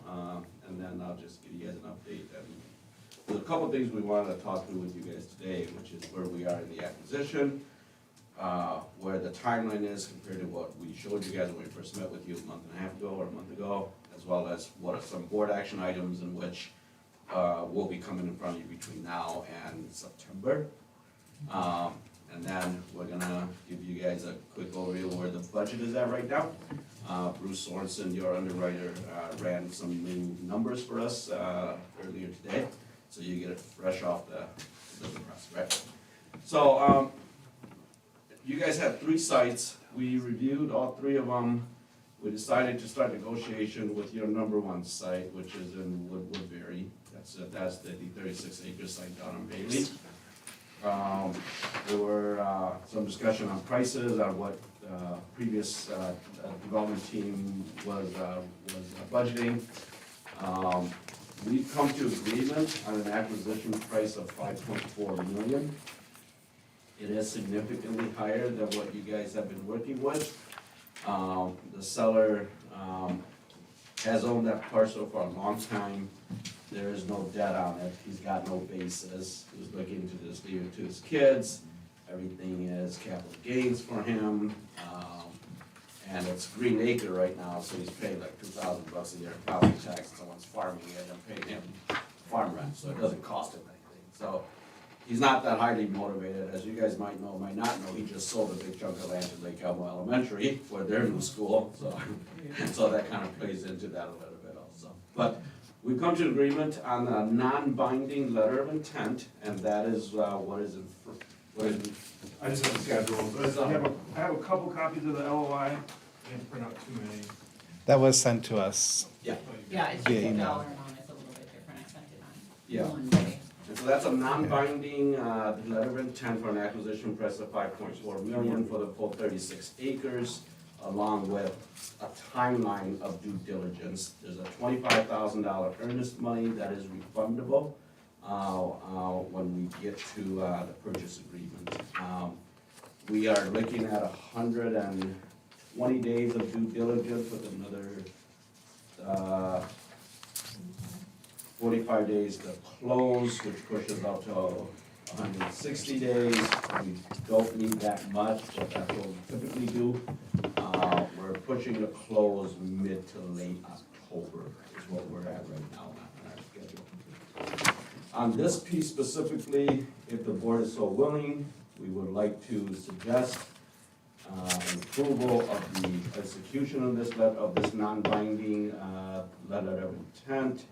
and then I'll just give you guys an update. And there's a couple things we wanted to talk through with you guys today, which is where we are in the acquisition, where the timeline is compared to what we showed you guys when we first met with you a month and a half ago or a month ago, as well as what are some board action items in which will be coming in front of you between now and September. And then we're gonna give you guys a quick overview of where the budget is at right now. Bruce Sorensen, your underwriter, ran some new numbers for us earlier today, so you get it fresh off the press, right? So you guys have 3 sites. We reviewed all 3 of them. We decided to start negotiation with your number 1 site, which is in Woodbury. That's the 36-acre site down in Bailey. There were some discussion on prices, on what previous development team was budgeting. We've come to agreement on an acquisition price of $5.4 million. It is significantly higher than what you guys have been working with. The seller has owned that parcel for a long time. There is no debt on it. He's got no basis. He's looking to just leave it to his kids. Everything is capital gains for him. And it's Green Acre right now, so he's paying like $2,000 a year in property tax. Someone's farming it and paying him farm rent, so it doesn't cost him anything. So he's not that highly motivated. As you guys might know, might not know, he just sold a big chunk of land to Lake Elmo Elementary for their new school. So that kind of plays into that a little bit also. But we've come to an agreement on a non-binding letter of intent, and that is what is in. I just have the schedule, but I have a couple copies of the LOI. I didn't print out too many. That was sent to us. Yeah, it's just Via a email. dollar amount, it's a little bit different, I sent it on Yeah. Monday. And so that's a non-binding letter of intent for an acquisition price of $5.4 million for the full 36 acres, along with a timeline of due diligence. There's a $25,000 earnest money that is refundable when we get to the purchase agreement. We are looking at 120 days of due diligence with another 45 days to close, which pushes out to 160 days. We don't need that much, but that's what we typically do. We're pushing to close mid to late October is what we're at right now on our schedule. On this piece specifically, if the board is so willing, we would like to suggest approval of the execution of this non-binding letter of intent.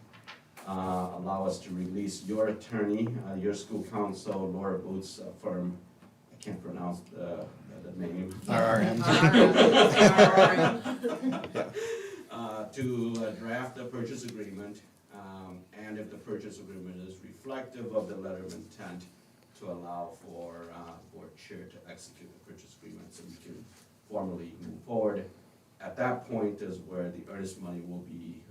Allow us to release your attorney, your school counsel, Laura Booth's firm, I can't pronounce the name. RRM. To draft a purchase agreement, and if the purchase agreement is reflective of the letter of intent, to allow for board chair to execute the purchase agreement so we can formally move forward. At that point is where the earnest money will be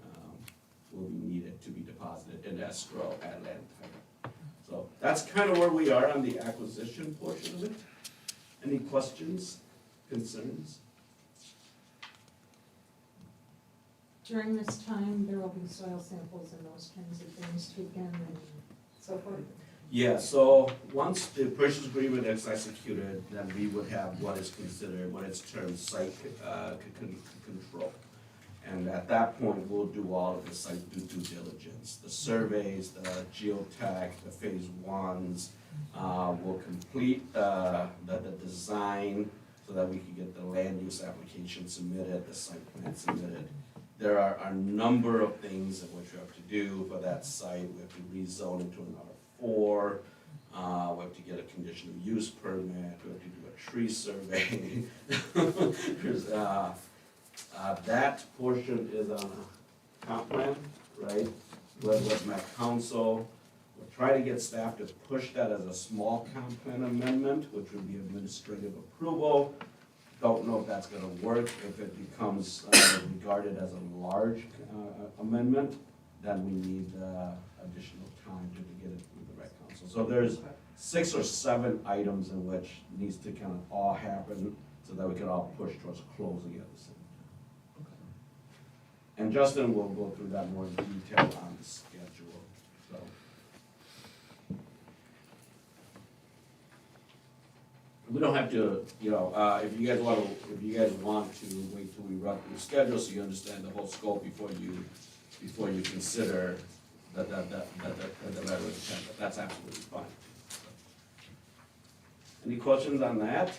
needed to be deposited in escrow at land title. So that's kind of where we are on the acquisition portion of it. Any questions, concerns? During this time, there will be soil samples and those kinds of things taken and so forth. Yeah, so once the purchase agreement is executed, then we would have what is considered, what is termed site control. And at that point, we'll do all of the site due diligence, the surveys, the geotech, the phase ones. We'll complete the design so that we can get the land use application submitted, the site plan submitted. There are a number of things that which we have to do for that site. We have to rezone into an R4. We have to get a conditional use permit, we have to do a tree survey. There's, that portion is on a comp plan, right? With Met Council. We'll try to get staff to push that as a small comp plan amendment, which would be administrative approval. Don't know if that's gonna work. If it becomes regarded as a large amendment, then we need additional time to get it through the rec council. So there's 6 or 7 items in which needs to kind of all happen so that we can all push towards closing at the same time. And Justin will go through that more in detail on the schedule, so. We don't have to, you know, if you guys want to wait till we run through the schedule so you understand the whole scope before you consider that letter of intent, that's absolutely fine. Any questions on that?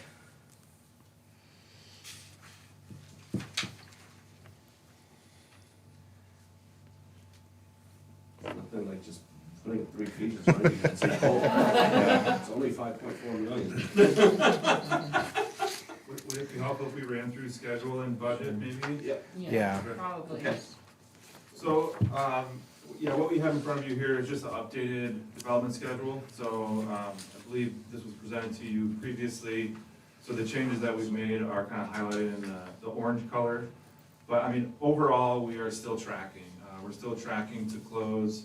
Nothing like just putting it 3 feet, it's right, it's like, oh, yeah, it's only 5.4 million. Would it be helpful if we ran through schedule and budget maybe? Yeah. Probably. Okay. So, yeah, what we have in front of you here is just an updated development schedule. So, I believe this was presented to you previously. So the changes that we've made are kind of highlighted in the orange color. But I mean, overall, we are still tracking. We're still tracking to close.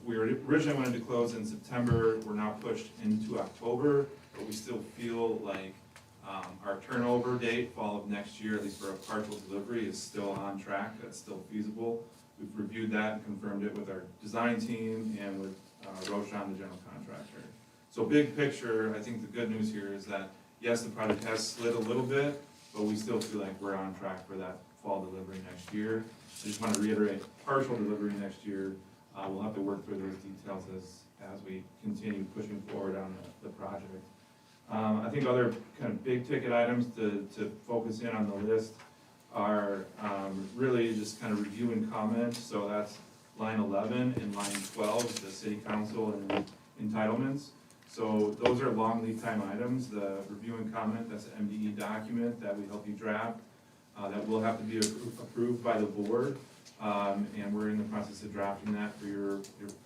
We originally wanted to close in September. We're now pushed into October, but we still feel like our turnover date, fall of next year, at least for a partial delivery, is still on track. That's still feasible. We've reviewed that and confirmed it with our design team and with Roshan, the general contractor. So big picture, I think the good news here is that, yes, the project has slid a little bit, but we still feel like we're on track for that fall delivery next year. I just want to reiterate, partial delivery next year. We'll have to work through those details as we continue pushing forward on the project. I think other kind of big ticket items to focus in on the list are really just kind of review and comment. So that's line 11 and line 12, the city council and entitlements. So those are long lead time items. The review and comment, that's an MDE document that we help you draft. That will have to be approved by the board. And we're in the process of drafting that for your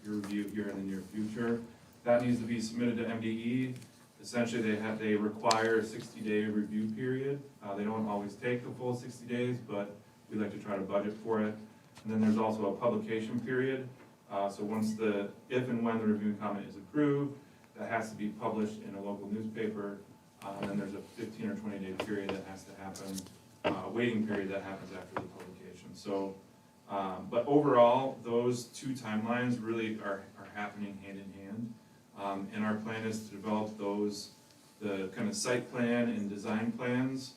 review here in the near future. That needs to be submitted to MDE. Essentially, they require a 60-day review period. They don't always take the full 60 days, but we like to try to budget for it. And then there's also a publication period. So if and when the review and comment is approved, that has to be published in a local newspaper. And then there's a 15 or 20-day period that has to happen, waiting period that happens after the publication. So, but overall, those 2 timelines really are happening hand in hand. And our plan is to develop the kind of site plan and design plans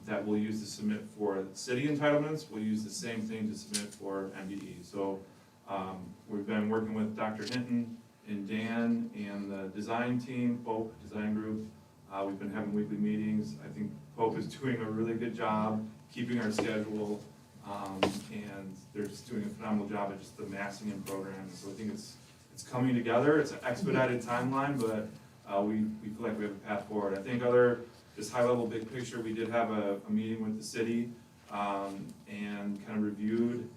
that we'll use to submit for city entitlements. We'll use the same thing to submit for MDE. So we've been working with Dr. Hinton and Dan and the design team, Pope Design Group. We've been having weekly meetings. I think Pope is doing a really good job keeping our schedule, and they're just doing a phenomenal job at just the massing and programming. So I think it's coming together. It's an expedited timeline, but we feel like we have a path forward. I think just high level big picture, we did have a meeting with the city and kind of reviewed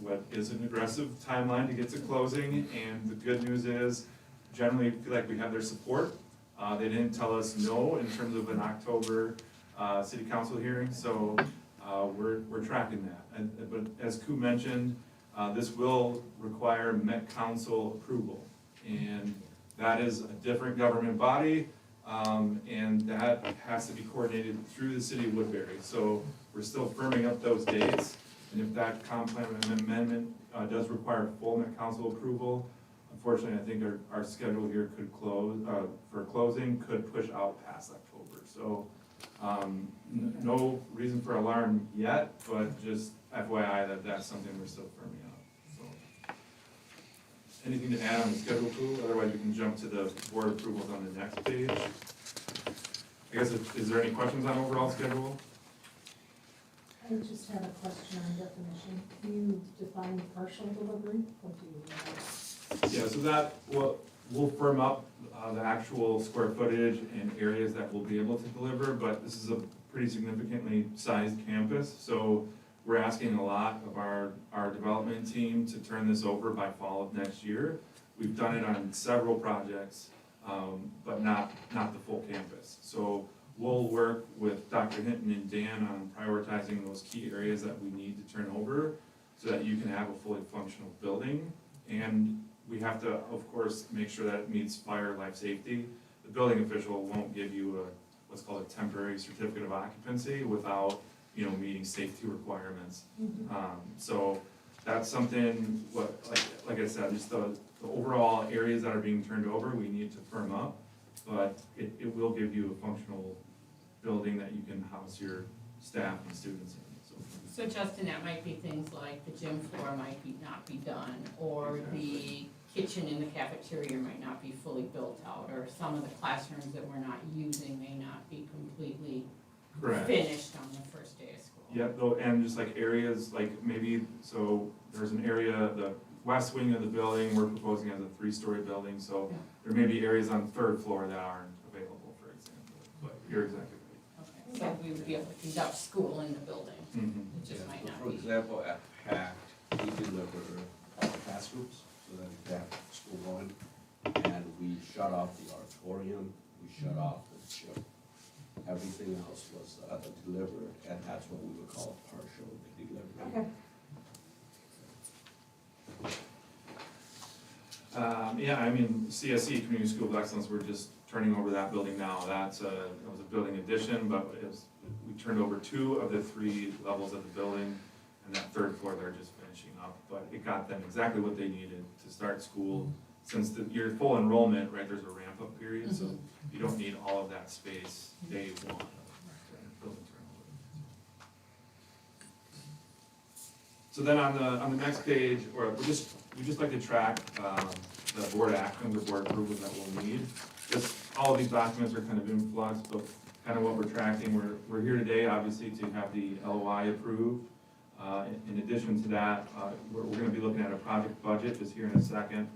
what is an aggressive timeline to get to closing. And the good news is, generally feel like we have their support. They didn't tell us no in terms of an October city council hearing, so we're tracking that. But as Ku mentioned, this will require Met Council approval, and that is a different government body, and that has to be coordinated through the city of Woodbury. So we're still firming up those dates, and if that comp plan amendment does require full Met Council approval, unfortunately, I think our schedule here could for closing could push out past October. So no reason for alarm yet, but just FYI that's something we're still firming up. So anything to add on the schedule, Ku? Otherwise, we can jump to the board approvals on the next page. I guess, is there any questions on overall schedule? I just have a question on definition. Can you define partial delivery? What do you mean? Yeah, so we'll firm up the actual square footage and areas that we'll be able to deliver, but this is a pretty significantly sized campus, so we're asking a lot of our development team to turn this over by fall of next year. We've done it on several projects, but not the full campus. So we'll work with Dr. Hinton and Dan on prioritizing those key areas that we need to turn over so that you can have a fully functional building. And we have to, of course, make sure that it meets fire, life safety. The building official won't give you what's called a temporary certificate of occupancy without, meeting safety requirements. So that's something, like I said, just the overall areas that are being turned over, we need to firm up, but it will give you a functional building that you can house your staff and students in. So Justin, that might be things like the gym floor might not be done, or the kitchen in the cafeteria might not be fully built out, or some of the classrooms that we're not using may not be completely Correct. finished on the first day of school. Yeah, though, and just like areas, like maybe, so there's an area, the west wing of the building, we're proposing as a 3-story building, so there may be areas on the 3rd floor that aren't available, for example, but you're exactly Okay, so we would be able to conduct school in the building, right. it just might not For be. example, at PAC, we deliver class groups, so that we have school going, and we shut off the auditorium, we shut off the gym. Everything else was delivered, and that's what we would call partial delivery. Okay. Yeah, I mean, CSE, Community School of Excellence, we're just turning over that building now. That was a building addition, but we turned over 2 of the 3 levels of the building, and that 3rd floor they're just finishing up. But it got them exactly what they needed to start school. Since your full enrollment, right, there's a ramp-up period, so you don't need all of that space day 1 of building turnover. So then on the next page, or we just like to track the board actions or board approvals that we'll need. Just all of these documents are kind of in flux, but kind of what we're tracking. We're here today, obviously, to have the LOI approved. In addition to that, we're going to be looking at a project budget just here in a second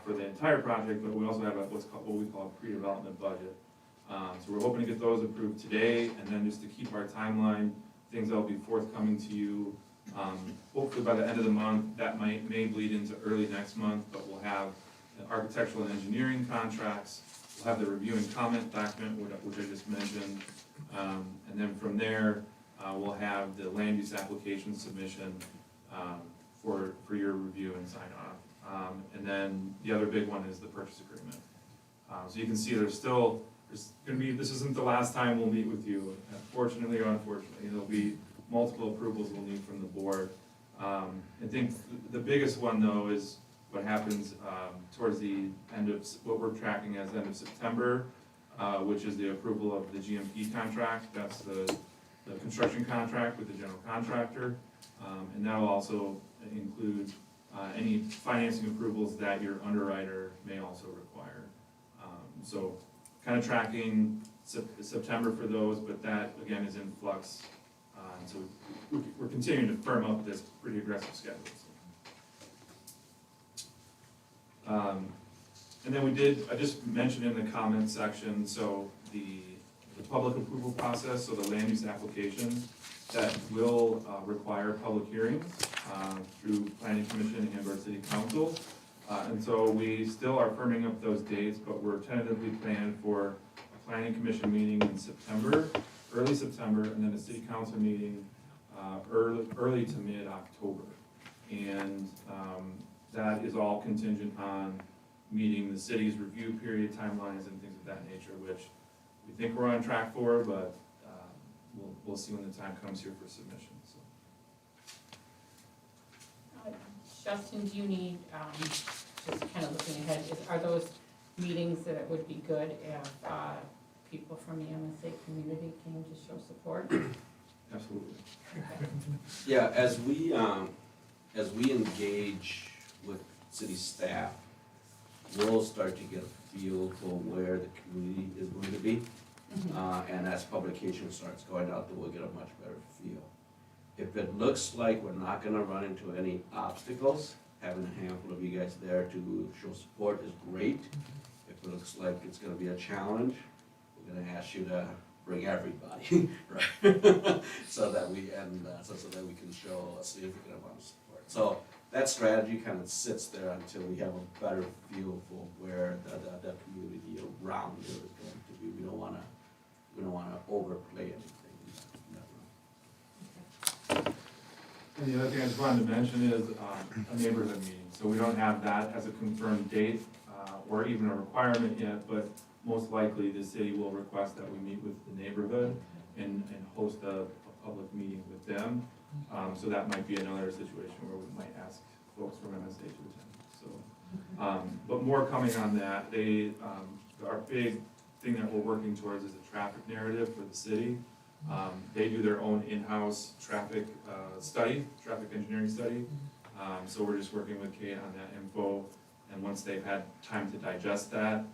for the entire project, but we also have what we call a pre-development budget. So we're hoping to get those approved today, and then just to keep our timeline, things that will be forthcoming to you. Hopefully by the end of the month, that may bleed into early next month, but we'll have the architectural and engineering contracts, we'll have the review and comment document, which I just mentioned, and then from there, we'll have the land use application submission for your review and sign off. And then the other big one is the purchase agreement. So you can see there's gonna be, this isn't the last time we'll meet with you, fortunately or unfortunately. There'll be multiple approvals we'll need from the board. I think the biggest one though is what happens towards the end of, what we're tracking as end of September, which is the approval of the GMP contract. That's the construction contract with the general contractor. And that'll also include any financing approvals that your underwriter may also require. So kind of tracking September for those, but that again is in flux. So we're continuing to firm up this pretty aggressive schedule. And then I just mentioned in the comment section, so the public approval process, so the land use application, that will require public hearings through Planning Commission and or City Council. And so we still are firming up those dates, but we're tentatively planned for a Planning Commission meeting in September, early September, and then a City Council meeting early to mid-October. And that is all contingent on meeting the city's review period timelines and things of that nature, which we think we're on track for, but we'll see when the time comes here for submission. So. Justin, do you need, just kind of looking ahead, are those meetings that it would be good if people from the MSA community came to show support? Absolutely. Okay. Yeah, as we engage with city staff, we'll start to get a feel for where the community is going to be. And as publication starts going out, then we'll get a much better feel. If it looks like we're not gonna run into any obstacles having a handful of you guys there to show support is great. If it looks like it's gonna be a challenge, we're gonna ask you to bring everybody, right? So that we, and so that we can show a significant amount of support. So that strategy kind of sits there until we have a better feel for where the community around here is going to be. We don't wanna overplay anything in that room. And the other thing I just wanted to mention is a neighborhood meeting. So we don't have that as a confirmed date or even a requirement yet, but most likely the city will request that we meet with the neighborhood and host a public meeting with them. So that might be another situation where we might ask folks from MSA to attend. So, but more coming on that. Our big thing that we're working towards is a traffic narrative for the city. They do their own in-house traffic study, traffic engineering study. So we're just working with Kate on that info, and once they've had time to digest that,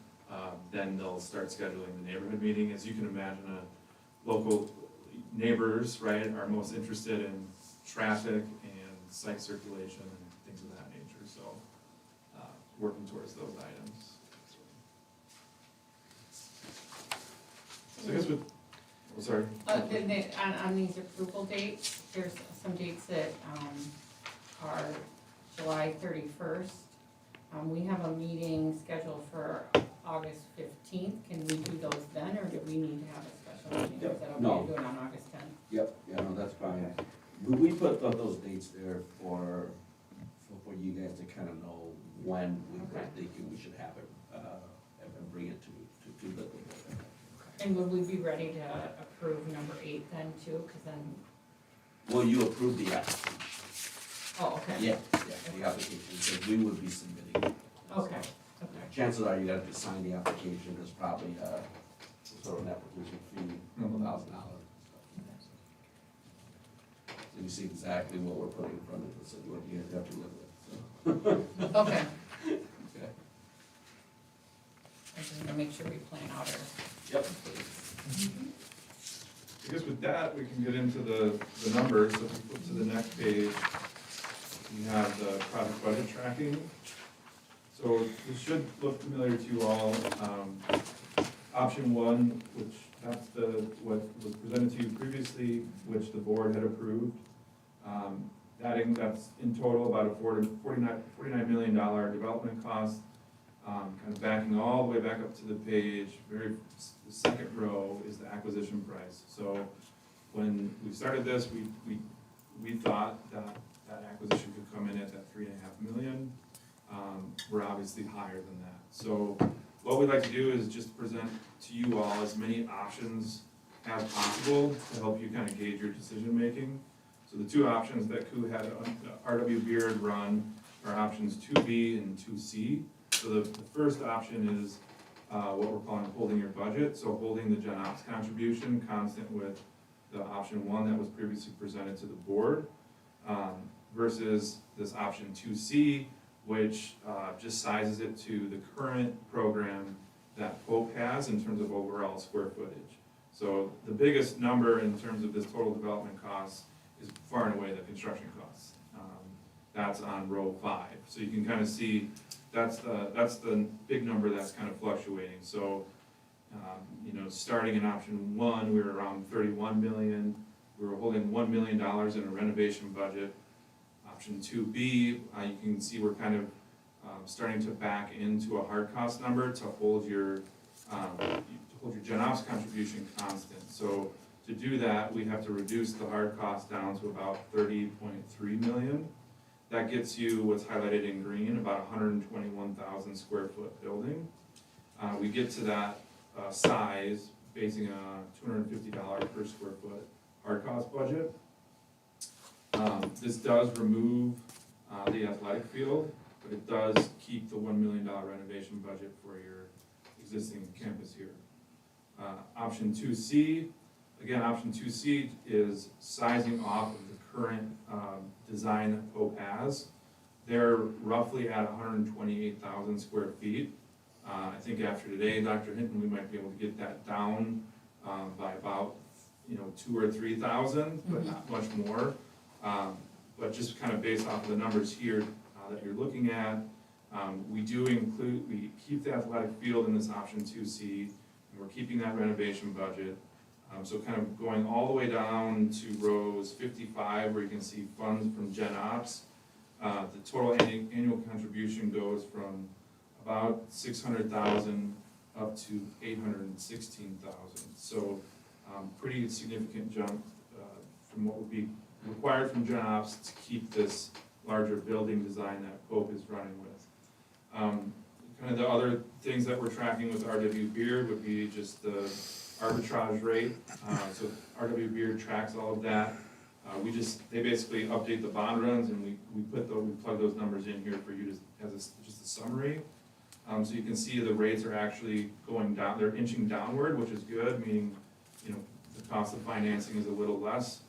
then they'll start scheduling the neighborhood meeting. As you can imagine, local neighbors, right, are most interested in traffic and site circulation and things of that nature. So working towards those items. So I guess with, oh, sorry. On these approval dates, there's some dates that are July 31st. We have a meeting scheduled for August 15th. Can we do those then, or do we need to have a special meeting? Yep. Is that okay No. to do it on August 10th? Yep, yeah, no, that's fine. We put those dates there for you guys to kind of know when we were thinking we should have it, and bring it to the board. And would we be ready to approve number 8 then too, because then, Well, you approved the application. oh, okay. Yeah, the application, so we would be submitting it. Okay, okay. Chances are you gotta have to sign the application, there's probably some sort of an application fee, $1,000. So you see exactly what we're putting in front of us, and what you have to live with, so. Okay. Okay. I just want to make sure we plan out our. Yep. I guess with that, we can get into the numbers. So if we flip to the next page, we have the project budget tracking. So this should look familiar to you all. Option 1, which that's what was presented to you previously, which the board had approved. That's in total about a $49 million development cost. Kind of backing all the way back up to the page, the second row is the acquisition price. So when we started this, we thought that acquisition could come in at that $3.5 million. We're obviously higher than that. So what we'd like to do is just present to you all as many options as possible to help you kind of gauge your decision making. So the two options that Koo had RW Beard run are options 2B and 2C. So the first option is what we're calling holding your budget. So holding the Gen Ops contribution constant with the option 1 that was previously presented to the board, versus this option 2C, which just sizes it to the current program that Pope has in terms of overall square footage. So the biggest number in terms of this total development cost is far and away the construction costs. That's on row 5. So you can kind of see that's the big number that's kind of fluctuating. So starting in option 1, we were around 31 million. We were holding $1 million in a renovation budget. Option 2B, you can see we're kind of starting to back into a hard cost number to hold your Gen Ops contribution constant. So to do that, we have to reduce the hard cost down to about 30.3 million. That gets you what's highlighted in green, about 121,000 square foot building. We get to that size basing a $250 per square foot hard cost budget. This does remove the athletic field, but it does keep the $1 million renovation budget for your existing campus here. Option 2C, again, option 2C is sizing off of the current design that Pope has. They're roughly at 128,000 square feet. I think after today, Dr. Hinton, we might be able to get that down by about 2,000 or 3,000, but not much more. But just kind of based off of the numbers here, that you're looking at. We keep the athletic field in this option 2C, and we're keeping that renovation budget. So kind of going all the way down to rows 55, where you can see funds from Gen Ops. The total annual contribution goes from about 600,000 up to 816,000. So pretty significant jump from what would be required from Gen Ops to keep this larger building design that Pope is running with. Kind of the other things that we're tracking with RW Beard would be just the arbitrage rate. So RW Beard tracks all of that. They basically update the bond runs, and we plug those numbers in here for you as just a summary. So you can see the rates are actually going down, they're inching downward, which is good, meaning, you know, the cost of financing is a little less,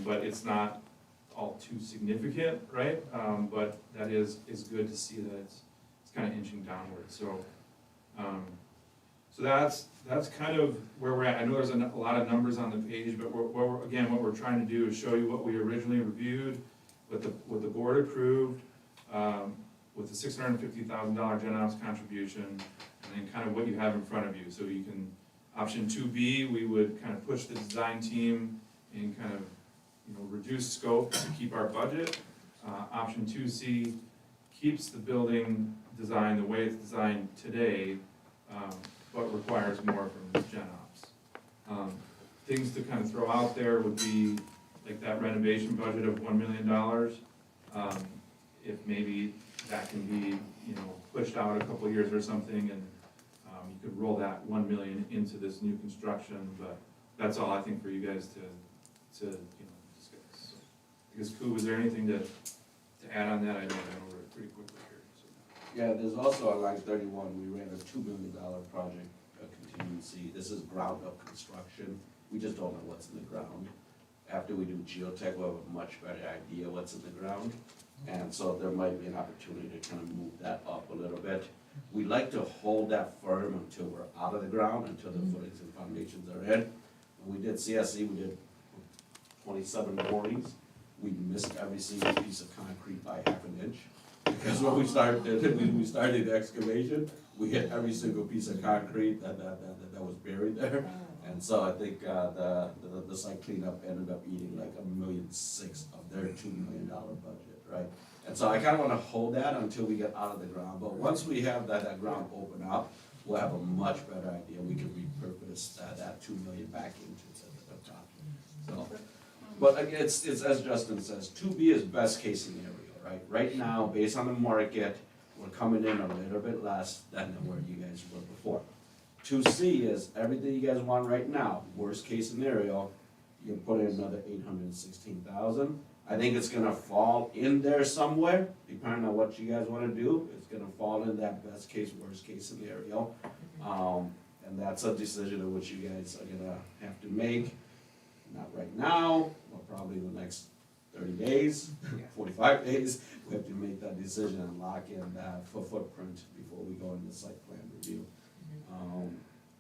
but it's not all too significant, right? But that is good to see that it's kind of inching downward. So, so that's kind of where we're at. I know there's a lot of numbers on the page, but what we're trying to do is show you what we originally reviewed, what the board approved, with the $650,000 Gen Ops contribution, and then kind of what you have in front of you. So you can, option 2B, we would kind of push the design team and kind of, you know, reduce scope to keep our budget. Option 2C keeps the building design the way it's designed today, but requires more from Gen Ops. Things to kind of throw out there would be like that renovation budget of $1 million. If maybe that can be, you know, pushed out a couple of years or something, and you could roll that 1 million into this new construction, but that's all I think for you guys to you know, discuss. So, I guess, Koo, was there anything to add on that? I know I went over it pretty quickly here. So. Yeah, there's also on line 31, we ran a $2 million project, contingency. This is ground up construction. We just don't know what's in the ground. After we do geotech, we'll have a much better idea what's in the ground. And so there might be an opportunity to kind of move that up a little bit. We like to hold that firm until we're out of the ground, until the footings and foundations are in. When we did CSE, we did 27 borings. We missed every single piece of concrete by half an inch. Because when we started the excavation, we hit every single piece of concrete that was buried there. And so I think the site cleanup ended up eating like $1.6 million of their $2 million budget, right? And so I kind of want to hold that until we get out of the ground. But once we have that ground open up, we'll have a much better idea. We can repurpose that $2 million back into the top. So, but again, it's as Justin says, 2B is best case scenario, right? Right now, based on the market, we're coming in a little bit less than where you guys were before. 2C is everything you guys want right now. Worst case scenario, you can put in another 816,000. I think it's gonna fall in there somewhere, depending on what you guys wanna do. It's gonna fall in that best case, worst case scenario. And that's a decision of which you guys are gonna have to make. Not right now, but probably in the next 30 days, 45 days, we have to make that decision and lock in that footprint before we go into site plan review.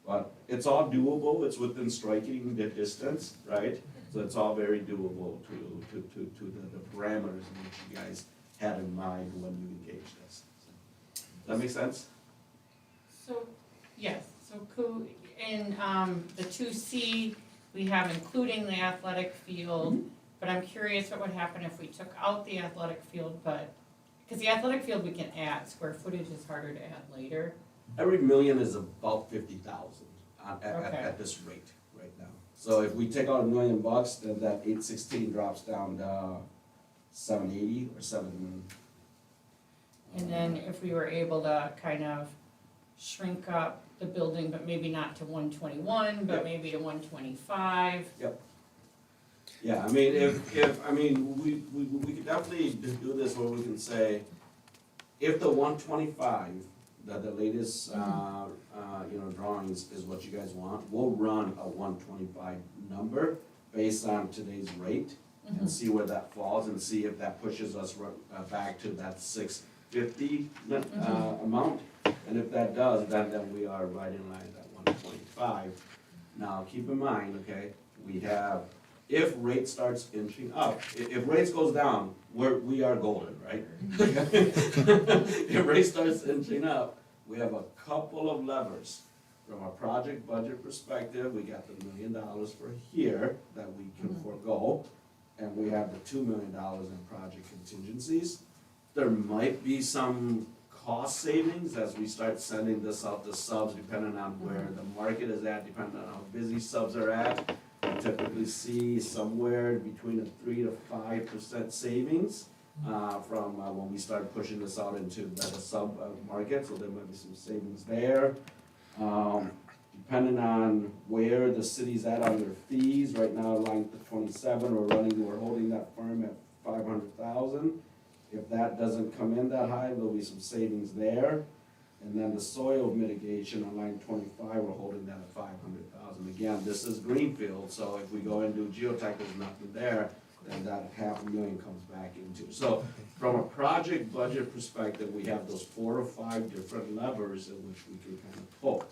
But it's all doable, it's within striking distance, right? So it's all very doable to the parameters in which you guys had in mind when you engaged us. So, does that make sense? So, yes, so in the 2C, we have including the athletic field, but I'm curious what would happen if we took out the athletic field, because the athletic field we can add, square footage is harder to add later. Every million is about 50,000 at this rate right now. So if we take out $1 million, then that 816 drops down to 780 or 7. And then if we were able to kind of shrink up the building, but maybe not to 121, but maybe to 125. Yep. Yeah, I mean, we could definitely do this where we can say, if the 125, the latest, drawings is what you guys want, we'll run a 125 number based on today's rate and see where that falls and see if that pushes us back to that 650 amount. And if that does, then we are right in line at that 125. Now, keep in mind, okay, we have if rate starts inching up, if rates goes down, we are golden, right? If rate starts inching up, we have a couple of levers. From a project budget perspective, we got the $1 million for here that we can forego, and we have the $2 million in project contingencies. There might be some cost savings as we start sending this out to subs, depending on where the market is at, depending on how busy subs are at. We typically see somewhere between a 3 to 5% savings from when we start pushing this out into the sub market, so there might be some savings there. Depending on where the city's at on their fees, right now, line 27, we're holding that firm at 500,000. If that doesn't come in that high, there'll be some savings there. And then the soil mitigation on line 25, we're holding that at 500,000. Again, this is greenfield, so if we go and do geotech, there's nothing there, then that $500,000 comes back into. So from a project budget perspective, we have those 4 or 5 different levers in which we can kind of pull.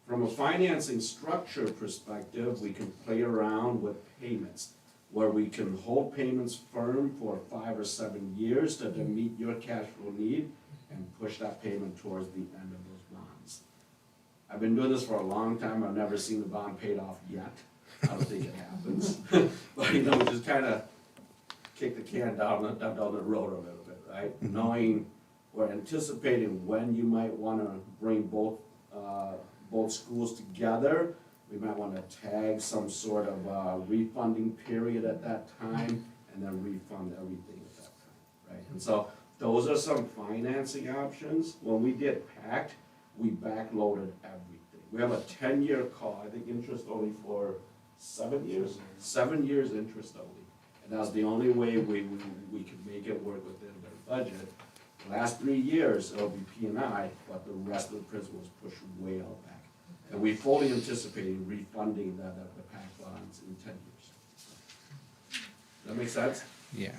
From a financing structure perspective, we can play around with payments, where we can hold payments firm for 5 or 7 years to meet your cash flow need and push that payment towards the end of those bonds. I've been doing this for a long time. I've never seen the bond paid off yet. I don't think it happens. But we just kind of kick the can down the road a little bit, right? Knowing, we're anticipating when you might want to bring both schools together. We might want to tag some sort of refunding period at that time, and then refund everything at that time, right? And so those are some financing options. When we did PACT, we backloaded everything. We have a 10-year call, I think interest only for 7 years? 7 years interest only. And that's the only way we could make it work within their budget. The last 3 years, it'll be P&I, but the rest of the principal is pushed way out back. And we fully anticipated refunding the PAC bonds in 10 years. Does that make sense? Yeah.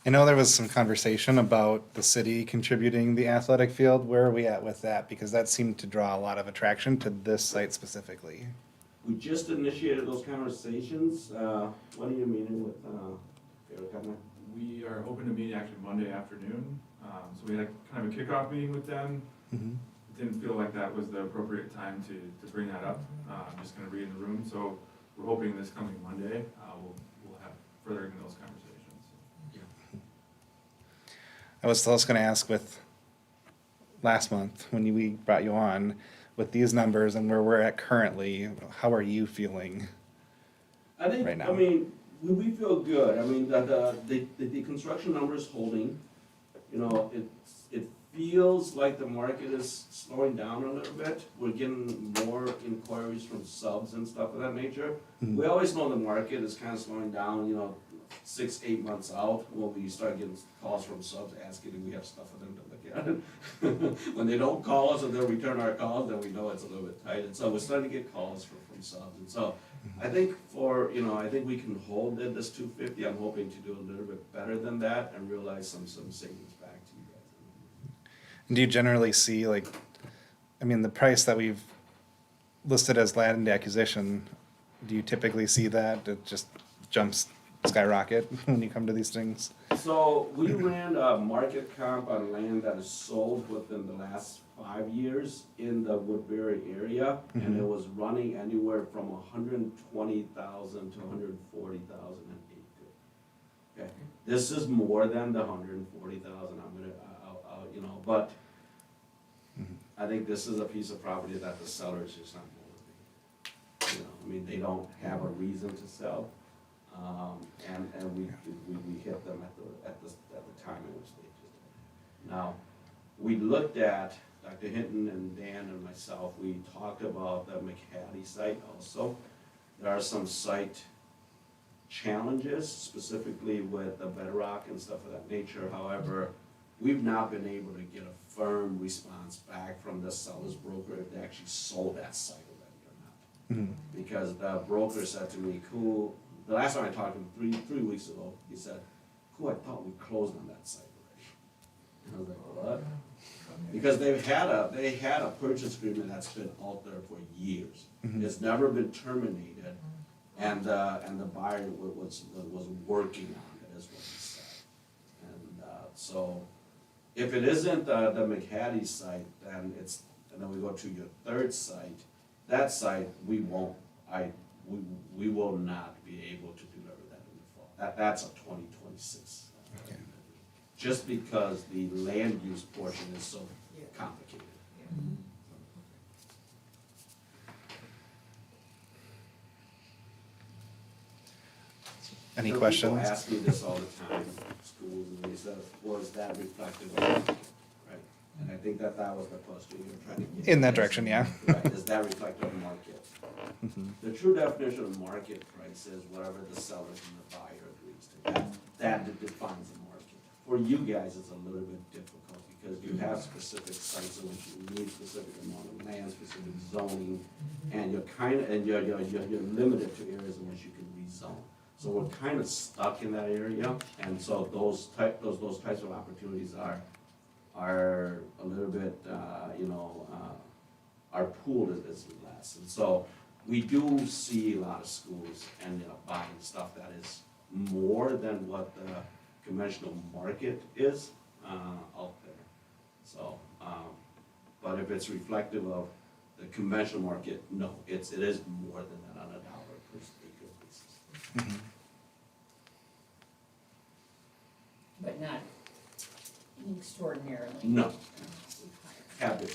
I know there was some conversation about the city contributing the athletic field. Where are we at with that? Because that seemed to draw a lot of attraction to this site specifically. We just initiated those conversations. When are you meeting with Eric? We are hoping to meet actually Monday afternoon. So we had kind of a kickoff meeting with them. Mm-hmm. Didn't feel like that was the appropriate time to bring that up. Just gonna read in the room. So we're hoping this coming Monday, we'll have further in those conversations. Yeah. I was also going to ask, with last month when we brought you on, with these numbers and where we're at currently, how are you feeling? I think, right now? I mean, we feel good. I mean, the construction number is holding. You know, it feels like the market is slowing down a little bit. We're getting more inquiries from subs and stuff of that nature. Mhm. We always know the market is kind of slowing down, 6, 8 months out, when we start getting calls from subs asking if we have stuff for them to look at. When they don't call us and they'll return our calls, then we know it's a little bit tight. And so we're starting to get calls from subs. And so I think I think we can hold at this 250. I'm hoping to do a little bit better than that and realize some savings back to you guys. And do you generally see, the price that we've listed as land acquisition, do you typically see that it just jumps skyrocket when you come to these things? So we ran a market comp on land that is sold within the last 5 years in the Woodbury area, and it was running anywhere from 120,000 to 140,000 an acre. Okay, this is more than the 140,000. But I think this is a piece of property that the sellers just not motivated. They don't have a reason to sell. And we hit them at the time in which they did. Now, we looked at, Dr. Hinton and Dan and myself, we talked about the McHattie site also. There are some site challenges, specifically with the bedrock and stuff of that nature. However, we've not been able to get a firm response back from the seller's broker if they actually sold that site already or not. Mm-hmm. Because the broker said to me, cool, the last time I talked to him, three weeks ago, he said, cool, I thought we closed on that site already. And I was like, what? Because they had a purchase agreement that's been out there for years. Mhm. It's never been terminated. And the buyer was working on it, is what he said. And, so, if it isn't the McHattie site, then and then we go to your third site, that site, we won't, we will not be able to deliver that in the fall. That's a 2026. Okay. Just because the land use portion is so complicated. Any People questions? ask me this all the time, schools, and they said, was that reflective of the market, right? And I think that was the question you were trying to get. In that direction, yeah. Right, is that reflective of the market? Mhm. The true definition of market price is whatever the seller and the buyer agrees to. That defines the market. For you guys, it's a little bit difficult because you have specific sites in which you need specific amount of land, specific zoning, and you're limited to areas in which you can rezone. So we're kind of stuck in that area, and so those types of opportunities are a little bit, our pool is less. And so we do see a lot of schools and, buying stuff that is more than what the conventional market is, out there. So, but if it's reflective of the conventional market, no, it is more than that on a dollar per acre basis. Mhm. But not extraordinarily. No. Habit.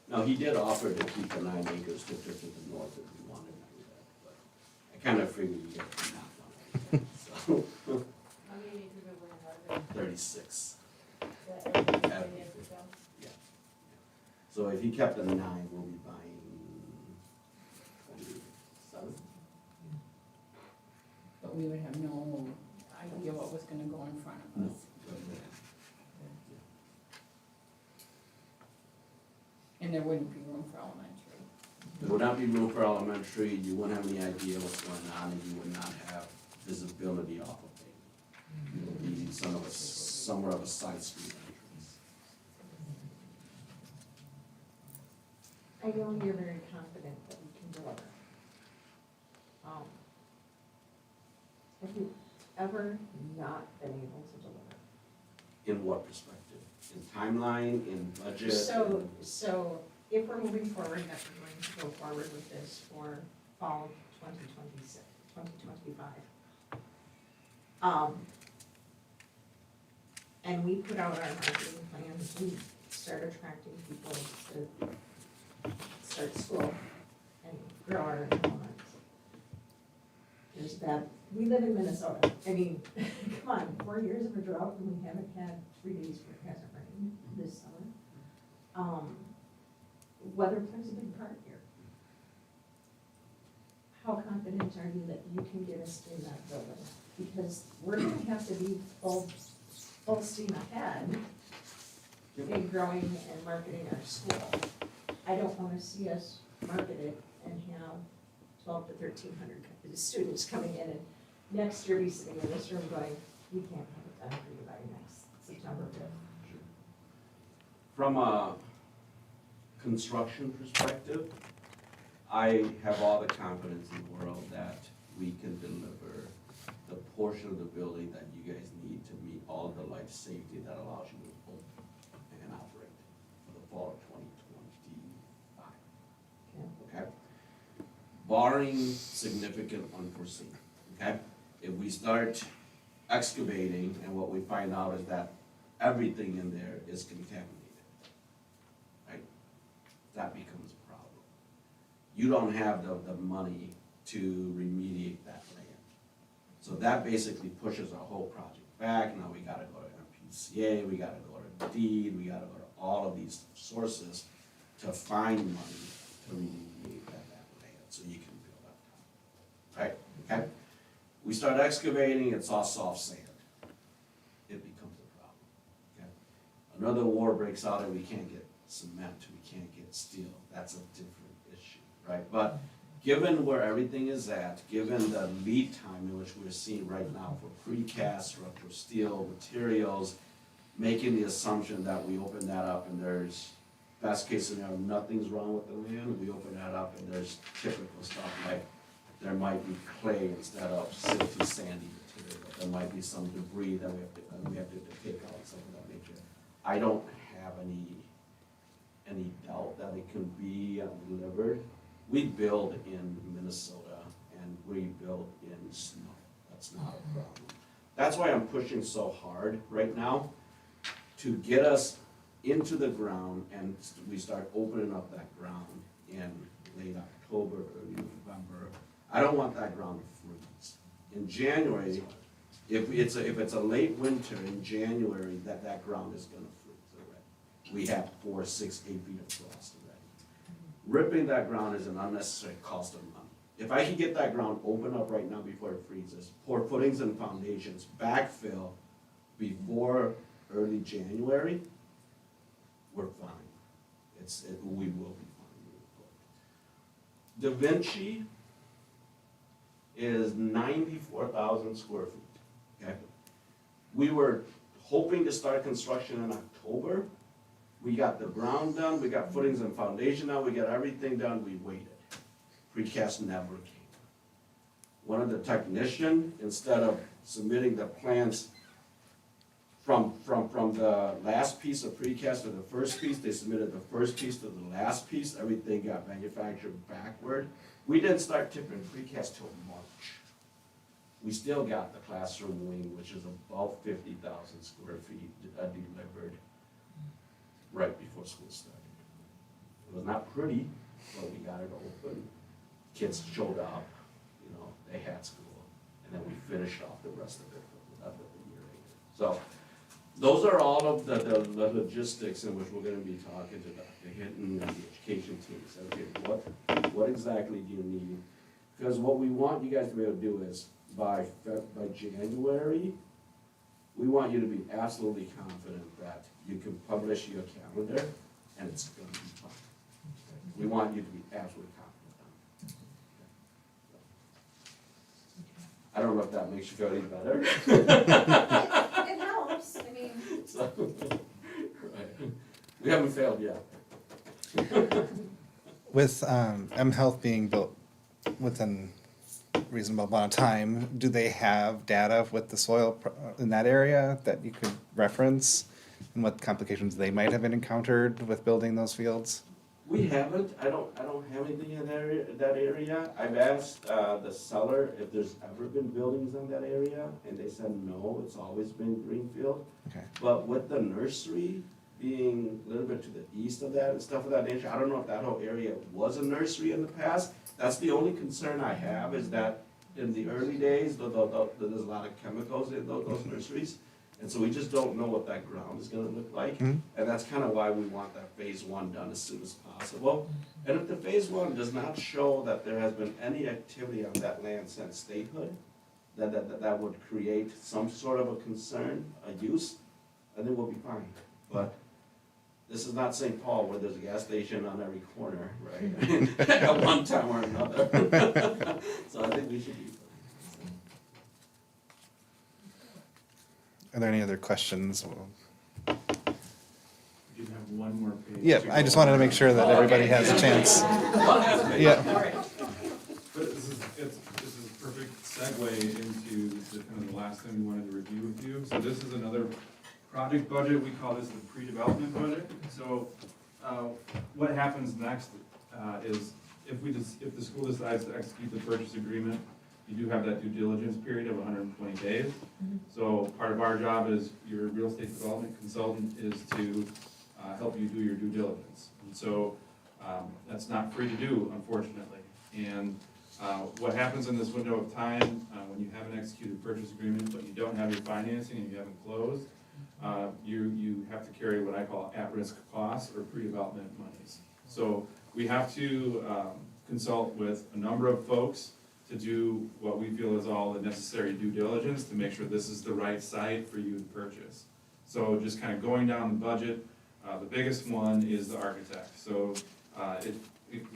Now, he did offer to keep the 9 acres to the north if we wanted to do that, but I kind of figured you'd get the math on it. So, How many acres of land are there? 36. That everything is itself? Yeah. So if he kept the 9, we'll be buying 27. But we would have no idea what was gonna go in front of us. And there wouldn't be room for elementary. There would not be room for elementary, you wouldn't have any idea what's going on, and you would not have visibility off of it. It would be somewhere of a side street entrance. I know you're very confident that we can deliver. Have you ever not been able to deliver? In what perspective? In timeline, in budget? So if we're moving forward, that we're going to go forward with this for fall 2026, 2025. And we put out our marketing plan, we start attracting people to start school and grow our enrollment. There's that, we live in Minnesota, I mean, come on, 4 years of a drought and we haven't had 3 days where it hasn't rained this summer. Weather plays a big part here. How confident are you that you can get us in that building? Because we're gonna have to be full steam ahead in growing and marketing our school. I don't wanna see us market it and have 12 to 1,300 students coming in and next year be sitting in this room going, we can't have it done for you by next September 5th. From a construction perspective, I have all the confidence in the world that we can deliver the portion of the building that you guys need to meet all of the life safety that allows you to open and operate for the fall of 2025. Okay? Barring significant unforeseen, okay? If we start excavating and what we find out is that everything in there is contaminated, right? That becomes a problem. You don't have the money to remediate that land. So that basically pushes our whole project back. Now we gotta go to MPCA, we gotta go to deed, we gotta go to all of these sources to find money to remediate that land so you can build up top. Right? Okay? We start excavating, it's all soft sand. It becomes a problem. Okay? Another war breaks out and we can't get cement, we can't get steel. That's a different issue, right? But given where everything is at, given the lead time in which we're seeing right now for precast, structural steel, materials, making the assumption that we open that up and there's best case scenario, nothing's wrong with the land, we open that up and there's typical stuff like there might be clay instead of silty sandy material. There might be some debris that we have to take out, something of that nature. I don't have any doubt that it can be delivered. We build in Minnesota and we build in snow. That's not a problem. That's why I'm pushing so hard right now to get us into the ground and we start opening up that ground in late October, early November. I don't want that ground to freeze. In January, if it's a late winter in January, that ground is gonna freeze already. We have 4, 6, 8 feet of frost already. Ripping that ground is an unnecessary cost of money. If I can get that ground open up right now before it freezes, pour footings and foundations, backfill before early January, we're fine. We will be fine. Da Vinci is 94,000 square feet, okay? We were hoping to start construction in October. We got the ground done, we got footings and foundation done, we got everything done, we waited. Precast never came. One of the technician, instead of submitting the plans from the last piece of precast to the first piece, they submitted the first piece to the last piece, everything got manufactured backward. We didn't start tipping precast till March. We still got the classroom wing, which is about 50,000 square feet delivered right before school started. It was not pretty, but we got it open. Kids showed up, you know, they had school, and then we finished off the rest of it a year later. So those are all of the logistics in which we're gonna be talking to Dr. Hinton and the education team. So, okay, what exactly do you need? Because what we want you guys to be able to do is by January, we want you to be absolutely confident that you can publish your calendar and it's gonna be fine. We want you to be absolutely confident. I don't know if that makes you feel any better. It helps, I mean. So, right. We haven't failed yet. With M Health being built within reasonable amount of time, do they have data with the soil in that area that you could reference? And what complications they might have encountered with building those fields? We haven't, I don't have anything in that area. I've asked the seller if there's ever been buildings in that area, and they said no, it's always been greenfield. Okay. But with the nursery being a little bit to the east of that and stuff of that nature, I don't know if that whole area was a nursery in the past. That's the only concern I have, is that in the early days, there's a lot of chemicals in those nurseries. And so we just don't know what that ground is gonna look like. Mhm. And that's kind of why we want that phase 1 done as soon as possible. And if the phase 1 does not show that there has been any activity on that land since statehood, that would create some sort of a concern, a use, I think we'll be fine. But this is not St. Paul where there's a gas station on every corner, right? At one time or another. So I think we should be fine. Are there any other questions? You do have one more page. Yeah, to I go just wanted to over. make sure that everybody has a chance. Yeah. But this is a perfect segue into the kind of the last thing we wanted to review with you. So this is another project budget. We call this the pre-development budget. So what happens next is if the school decides to execute the purchase agreement, you do have that due diligence period of 120 days. So part of our job as your real estate development consultant is to help you do your due diligence. And so that's not free to do, unfortunately. And what happens in this window of time when you have an executed purchase agreement but you don't have your financing and you haven't closed, you have to carry what I call at-risk costs or pre-development monies. So we have to consult with a number of folks to do what we feel is all the necessary due diligence to make sure this is the right site for you to purchase. So just kind of going down the budget, the biggest one is the architect. So it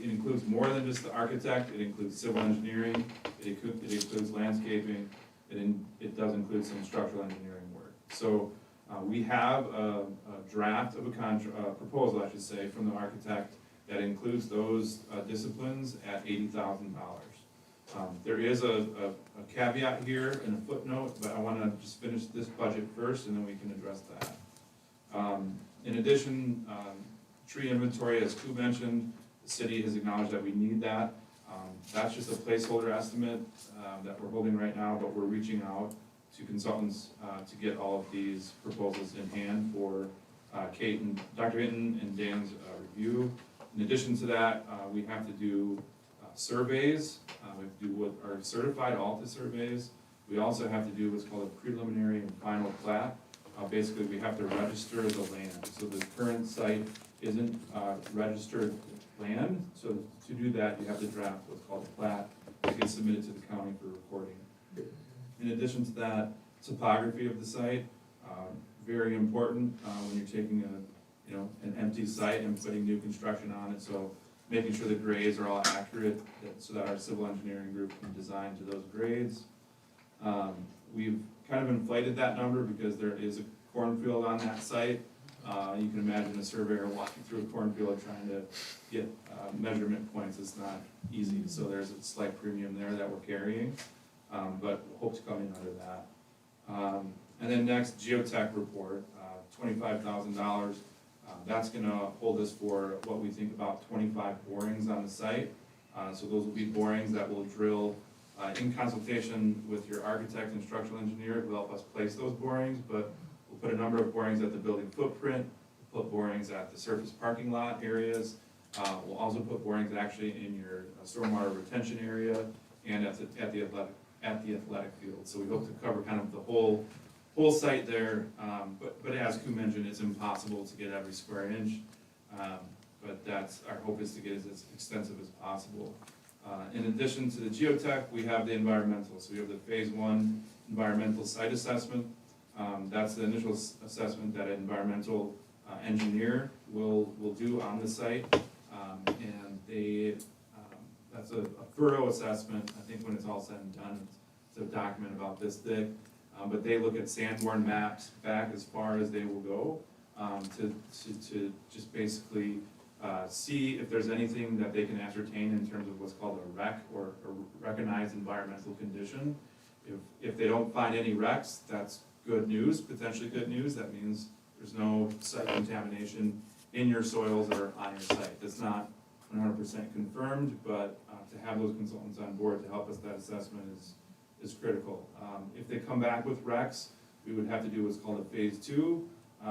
includes more than just the architect. It includes civil engineering, it includes landscaping, it does include some structural engineering work. So We have a draft of a proposal, I should say, from the architect that includes those disciplines at $80,000. There is a caveat here and a footnote, but I wanna just finish this budget first and then we can address that. In addition, tree inventory, as Ku mentioned, the city has acknowledged that we need that. That's just a placeholder estimate that we're holding right now, but we're reaching out to consultants to get all of these proposals in hand for Kate and Dr. Hinton and Dan's review. In addition to that, we have to do surveys. We have to do what are certified Alta surveys. We also have to do what's called a preliminary and final plat. Basically, we have to register the land. So the current site isn't registered land. So to do that, you have to draft what's called a plat that gets submitted to the county for recording. In addition to that, topography of the site, very important when you're taking an empty site and putting new construction on it. So making sure the grades are all accurate so that our civil engineering group can design to those grades. We've kind of inflated that number because there is a cornfield on that site. You can imagine a surveyor walking through a cornfield trying to get measurement points. It's not easy, so there's a slight premium there that we're carrying, but hope to come in under that. And then next, geotech report, $25,000. That's gonna hold us for what we think about 25 borings on the site. So those will be borings that will drill in consultation with your architect and structural engineer who help us place those borings, but we'll put a number of borings at the building footprint, we'll put borings at the surface parking lot areas, we'll also put borings actually in your stormwater retention area and at the athletic field. So we hope to cover kind of the whole site there, but as Ku mentioned, it's impossible to get every square inch, but that's, our hope is to get as extensive as possible. In addition to the geotech, we have the environmental. So we have the phase 1 environmental site assessment. That's the initial assessment that an environmental engineer will do on the site. And that's a thorough assessment. I think when it's all said and done, it's a document about this thick. But they look at Sanborn maps back as far as they will go to just basically see if there's anything that they can ascertain in terms of what's called a REC or a recognized environmental condition. If they don't find any RECs, that's good news, potentially good news. That means there's no site contamination in your soils or on your site. That's not 100% confirmed, but to have those consultants on board to help us that assessment is critical. If they come back with RECs, we would have to do what's called a phase 2.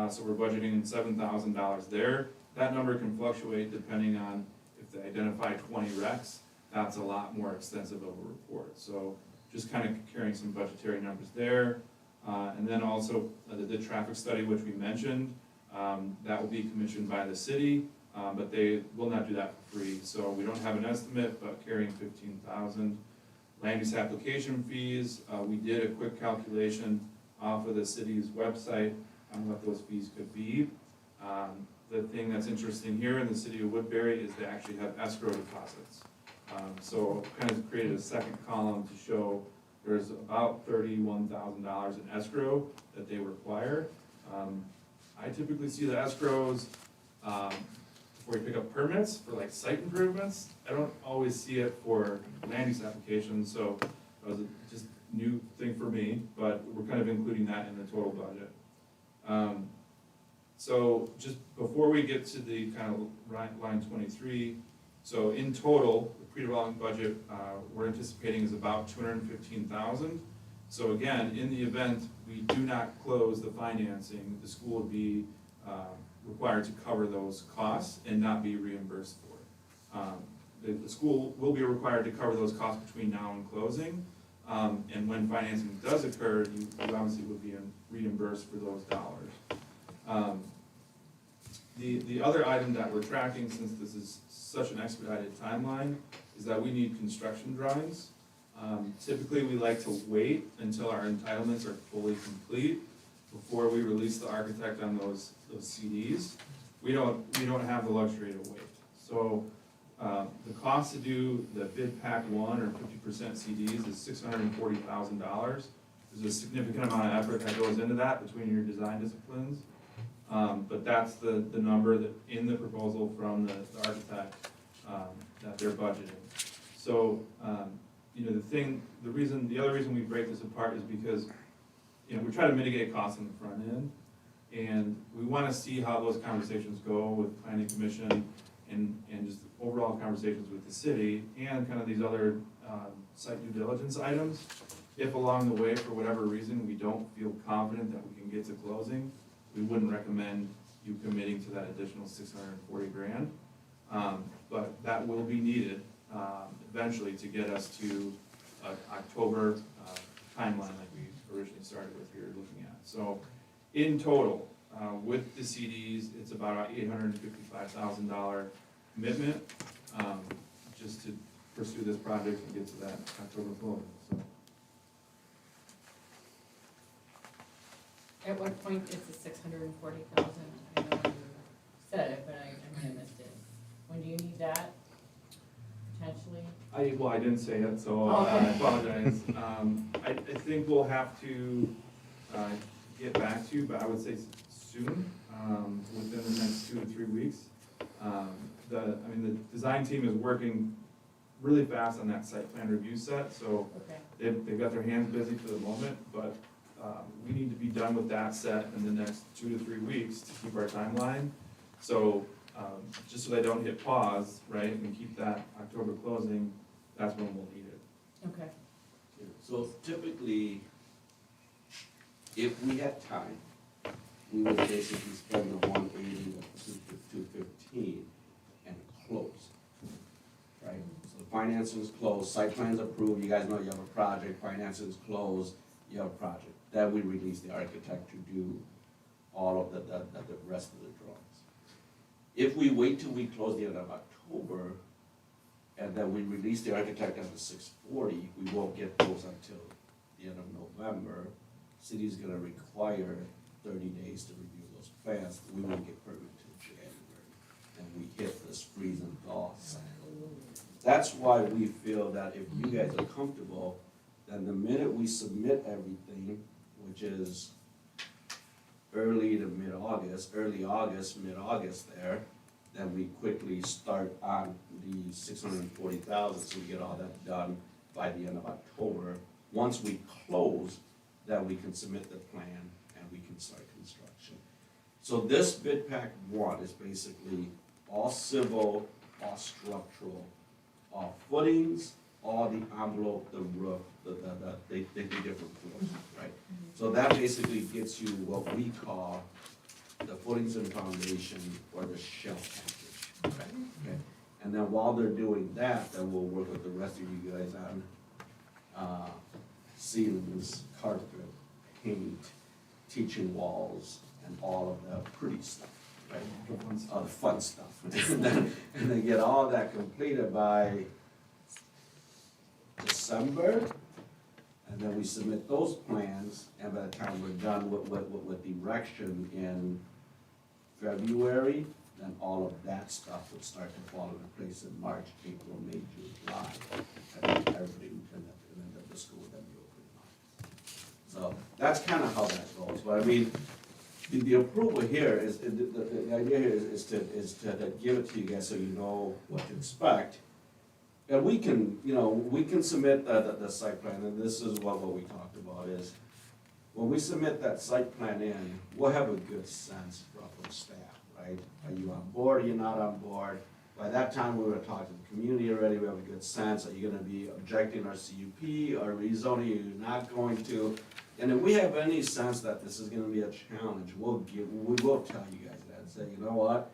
So we're budgeting in $7,000 there. That number can fluctuate depending on if they identify 20 RECs. That's a lot more extensive of a report. So just kind of carrying some budgetary numbers there. And then also the traffic study, which we mentioned, that will be commissioned by the city, but they will not do that for free. So we don't have an estimate, but carrying $15,000. Land use application fees, we did a quick calculation off of the city's website on what those fees could be. The thing that's interesting here in the city of Woodbury is they actually have escrow deposits. So kind of created a second column to show there's about $31,000 in escrow that they require. I typically see the escrows before you pick up permits for like site improvements. I don't always see it for land use applications, so that was just a new thing for me, but we're kind of including that in the total budget. So just before we get to the kind of line 23, so in total, the pre-development budget we're anticipating is about $215,000. So again, in the event we do not close the financing, the school would be required to cover those costs and not be reimbursed for it. The school will be required to cover those costs between now and closing. And when financing does occur, you obviously would be reimbursed for those dollars. The other item that we're tracking, since this is such an expedited timeline, is that we need construction drawings. Typically, we like to wait until our entitlements are fully complete before we release the architect on those CDs. We don't have the luxury to wait. So the cost to do the bid pack 1 or 50% CDs is $640,000. The there's a significant amount of effort that goes into that between your design disciplines. But that's the number that, in the proposal from the architect, that they're budgeting. So, you know, the other reason we break this apart is because, you know, we try to mitigate costs on the front end. And we wanna see how those conversations go with planning commission and just overall conversations with the city and kind of these other, site due diligence items. If along the way, for whatever reason, we don't feel confident that we can get to closing, we wouldn't recommend you committing to that additional 640 grand. But that will be needed, eventually to get us to October, timeline like we originally started with here looking at. So in total, with the CDs, it's about $855,000 commitment, just to pursue this project and get to that October closing, so. At what point is the 640,000? I know you said it, but I might have missed it. When do you need that, potentially? I didn't say it, so Okay. I apologize. I think we'll have to, get back to you, but I would say soon, within the next 2 to 3 weeks. The design team is working really fast on that site plan review set, so Okay. they've got their hands busy for the moment, but, we need to be done with that set in the next 2 to 3 weeks to keep our timeline. So, just so they don't hit pause, right, and keep that October closing, that's when we'll need it. Okay. So typically, if we had time, we would basically spend the 180 to 215 and close, right? So the financing is closed, site plan's approved, you guys know you have a project, financing is closed, you have a project. Then we release the architect to do all of the rest of the drawings. If we wait till we close the end of October, and then we release the architect at the 640, we won't get those until the end of November. City's gonna require 30 days to review those plans, we won't get permit till January, and we hit this freeze and thaw cycle. That's why we feel that if you guys are comfortable, then the minute we submit everything, which is early to mid-August, mid-August there, then we quickly start on the 640,000, so we get all that done by the end of October. Once we close, then we can submit the plan and we can start construction. So this bid pack 1 is basically all civil, all structural, all footings, all the envelope, the roof, the different floors, right? So that basically gets you what we call the footings and foundation or the shell package, right? Okay? And then while they're doing that, then we'll work with the rest of you guys on ceilings, carpet, paint, teaching walls, and all of the pretty stuff, right? All the fun stuff. And then get all that completed by December, and then we submit those plans, and by the time we're done with the erection in February, then all of that stuff would start to fall into place in March, April, May, June, July. And then everything, and then the school would then be open in March. So that's kind of how that goes, but I mean, the approval here is, the idea here is to give it to you guys so you know what to expect. And we can, we can submit the site plan, and this is what we talked about is, when we submit that site plan in, we'll have a good sense from staff, right? Are you on board, are you not on board? By that time, we would have talked to the community already, we have a good sense, are you gonna be objecting our CUP, or rezoning, are you not going to? And if we have any sense that this is gonna be a challenge, we will tell you guys that, and say, you know what?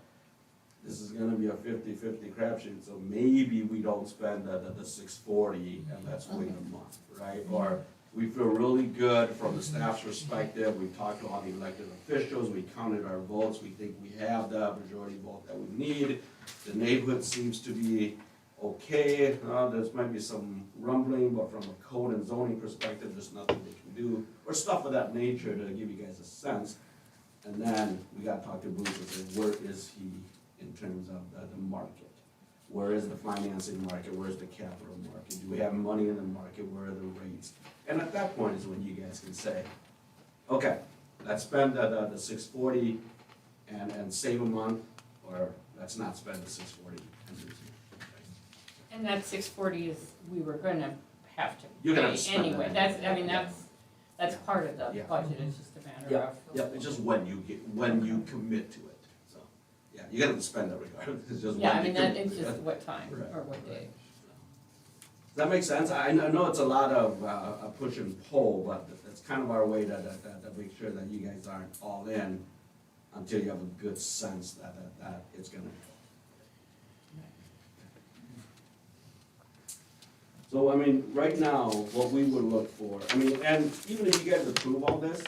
This is gonna be a 50-50 crapshoot, so maybe we don't spend the 640 and let's wait a month, right? Or we feel really good from the staff's perspective, we talked to all the elected officials, we counted our votes, we think we have the majority vote that we need. The neighborhood seems to be okay, there might be some rumbling, but from a code and zoning perspective, there's nothing they can do, or stuff of that nature to give you guys a sense. And then we gotta talk to Bruce and say, where is he in terms of the market? Where is the financing market? Where's the capital market? Do we have money in the market? Where are the rates? And at that point is when you guys can say, okay, let's spend the 640 and save a month, or let's not spend the 640 and lose it. And that 640 is, we were gonna have to You're gonna have pay to spend anyway. that. That's, I mean, that's part of the Yeah. budget, it's just a matter Yep, of. yep, it's just when you commit to it, so, yeah, you're gonna have to spend it regardless, it's just when you Yeah, I mean, that, commit it's to just it. what time Right, or what day. Does that make sense? I know it's a lot of a push and pull, but it's kind of our way to make sure that you guys aren't all in until you have a good sense that it's gonna. So, I mean, right now, what we would look for, I mean, and even if you guys approve all this,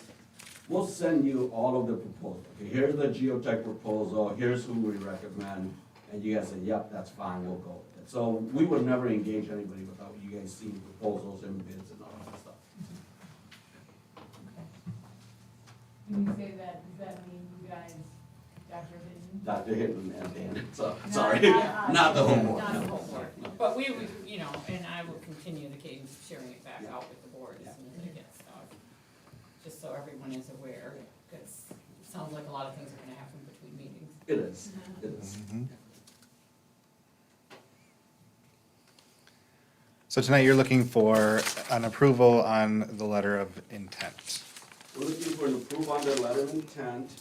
we'll send you all of the proposals. Okay, here's the geotech proposal, here's who we recommend, and you guys say, yep, that's fine, we'll go with it. So we would never engage anybody without you guys seeing proposals and bids and all that stuff. When you say that, does that mean you guys, Dr. Hinton? Dr. Hinton and Dan, so, Not- sorry, not us. not the whole board. Not the no. whole board, No. but we would, you know, and I will continue the cadence of sharing it back Yeah. out with the board as soon as I get stuff. Just so everyone is aware, because it sounds like a lot of things are gonna happen between meetings. It is, it is. Mhm. So tonight you're looking for an approval on the letter of intent. We're looking for an approval on the letter of intent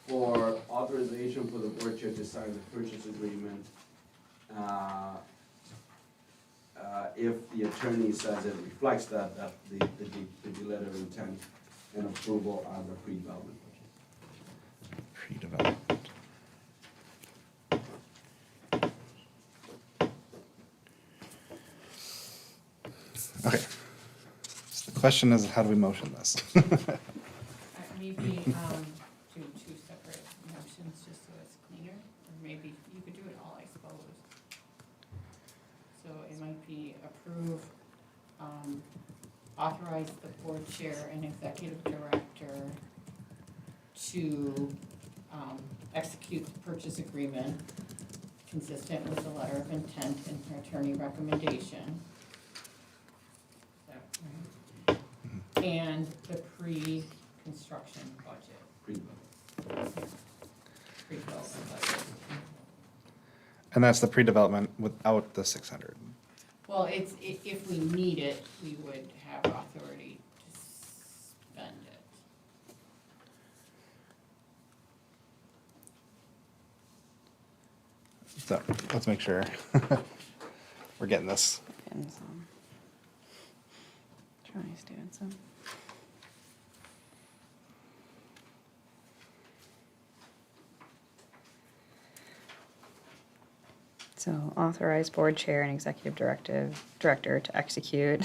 for authorization for the board chair to sign the purchase agreement. If the attorney says it reflects that the letter of intent and approval on the pre-development budget. Pre-development. Okay. So the question is, how do we motion this? Maybe, do two separate motions just so it's cleaner, or maybe you could do it all, I suppose. So it might be approve, authorize the board chair and executive director to, execute the purchase agreement consistent with the letter of intent and her attorney recommendation. Is that right? And the pre-construction budget, Pre-development. pre-development budget. And that's the pre-development without the 600. Well, it's, if we need it, we would have authority to spend it. So let's make sure we're getting this. Getting some. Trying doing some. So authorize board chair and executive director to execute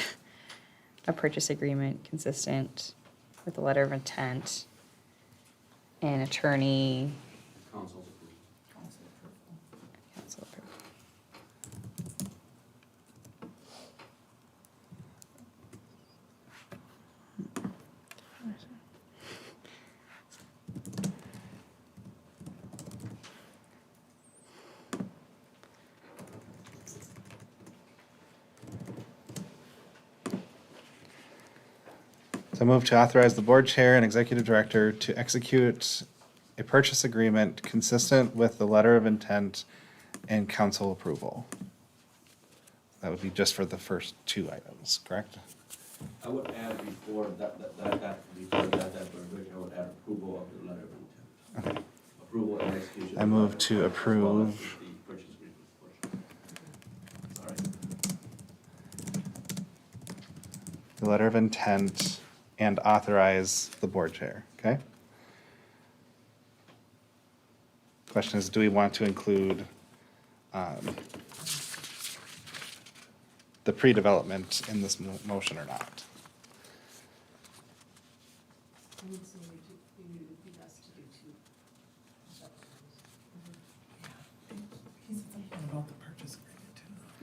a purchase agreement consistent with the letter of intent and attorney Council's approval. Council approval. council approval. So move to authorize the board chair and executive director to execute a purchase agreement consistent with the letter of intent and council approval. That would be just for the first two items, correct? I would add before before that verbiage, I would add approval of the letter of intent. Okay. Approval and execution. I move to as well as approve. The purchase agreement portion. Sorry. The letter of intent and authorize the board chair, okay? Question is, do we want to include the pre-development in this motion or not? I would say it would be best to do two separate ones. He's thinking about the purchase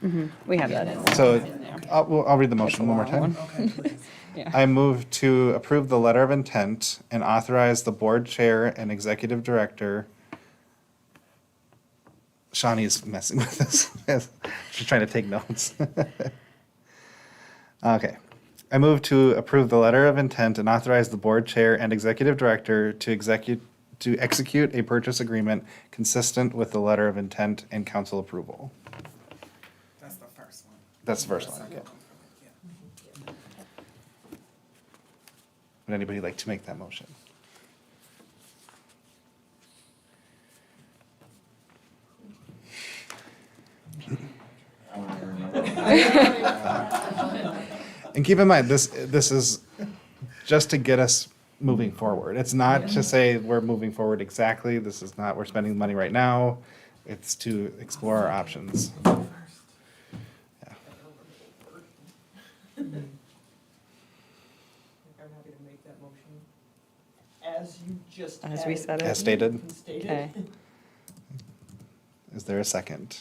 agreement too. We have that in there. So, It's in there. I'll read the motion It's a one more long time. one. Okay, please. Yeah. I move to approve the letter of intent and authorize the board chair and executive director Shawnee's messing with us. She's trying to take notes. Okay. I move to approve the letter of intent and authorize the board chair and executive director to execute a purchase agreement consistent with the letter of intent and council approval. That's the first one. That's the first one, Second okay. Yeah. Would anybody like to make that motion? And keep in mind, this is just to get us moving forward. It's not to say we're moving forward exactly. This is not, we're spending money right now. It's to explore our options. Yeah. I'm happy to make that motion as you just As we added. said it. As stated. Okay. Is there a second?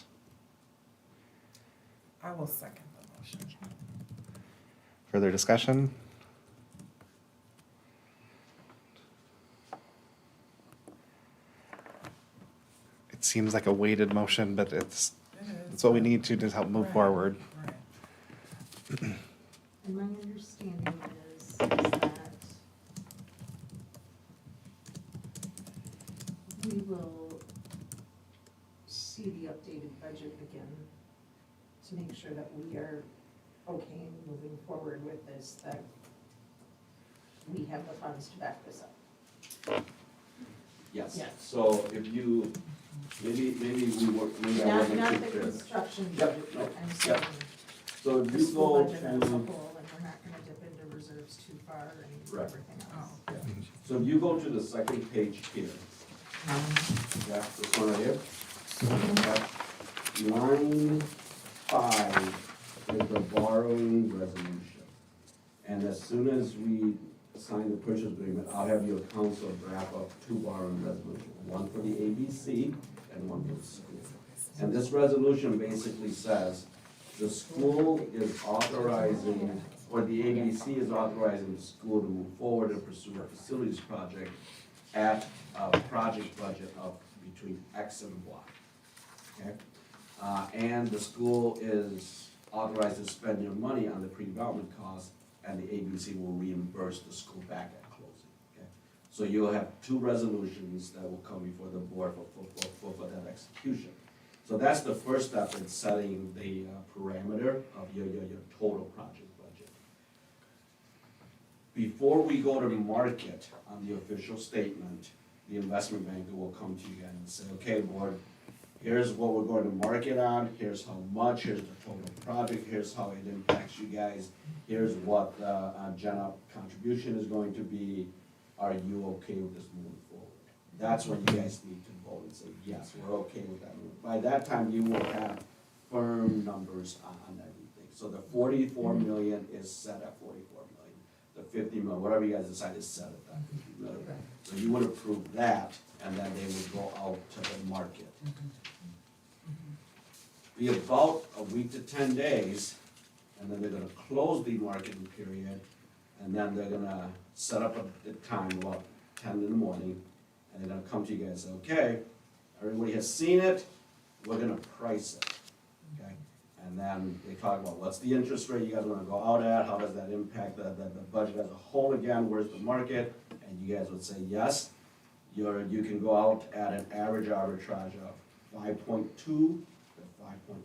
I will second the motion. Further discussion? It seems like a weighted motion, but it's what we need to help move Right, forward. Right. And my understanding is that we will see the updated budget again to make sure that we are okay in moving forward with this, that we have the funds to back this up. Yes. Yes. So if you, maybe we were, maybe I Not, wasn't not too the clear. construction Yep, budget, but I'm yep. saying So if the you school go budget as a whole, to, and we're not gonna dip into reserves too far and Right. everything else. Oh, so if you go to the second page here, yeah, this one right here. Okay. Line 5 is the borrowing resolution. And as soon as we sign the purchase agreement, I'll have your council draft up 2 borrowing resolutions, one for the ABC and one for the school. And this resolution basically says the school is authorizing, or the ABC is authorizing the school to move forward and pursue a facilities project at a project budget of between X and Y. Okay? And the school is authorized to spend your money on the pre-development costs, and the ABC will reimburse the school back at closing. Okay? So you'll have 2 resolutions that will come before the board for that execution. So that's the first step in setting the parameter of your total project budget. Before we go to market on the official statement, the investment banker will come to you guys and say, okay, board, here's what we're going to market on, here's how much, here's the total project, here's how it impacts you guys, here's what gen up contribution is going to be, are you okay with this moving forward? That's when you guys need to vote and say, yes, we're okay with that. By that time, you will have firm numbers on everything. So the 44 million is set at 44 million. The 50 million, whatever you guys decide is set at that 50 million. So you would approve that, and then they would go out to the market. Be about a week to 10 days, and then they're gonna close the marketing period, and then they're gonna set up a time, about 10 in the morning, and they're gonna come to you guys and say, okay, everybody has seen it, we're gonna price it, okay? And then they talk about what's the interest rate you guys wanna go out at, how does that impact the budget as a whole again, where's the market? And you guys would say, yes, you can go out at an average arbitrage of 5.2 to 5.5.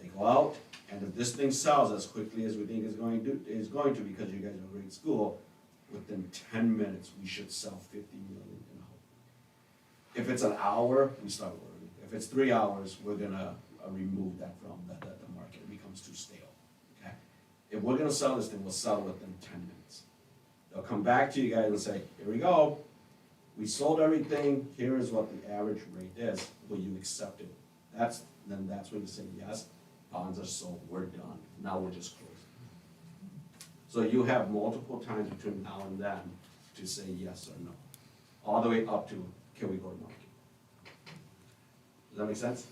They go out, and if this thing sells as quickly as we think is going to, because you guys are a great school, within 10 minutes, we should sell 50 million in a whole. If it's an hour, we start worrying. If it's 3 hours, we're gonna remove that from the market. It becomes too stale, okay? If we're gonna sell this thing, we'll sell it within 10 minutes. They'll come back to you guys and say, here we go. We sold everything, here is what the average rate is. Will you accept it? Then that's when you say, yes, bonds are sold, we're done. Now we're just closing. So you have multiple times between now and then to say yes or no. All the way up to, can we go to market? Does that make sense?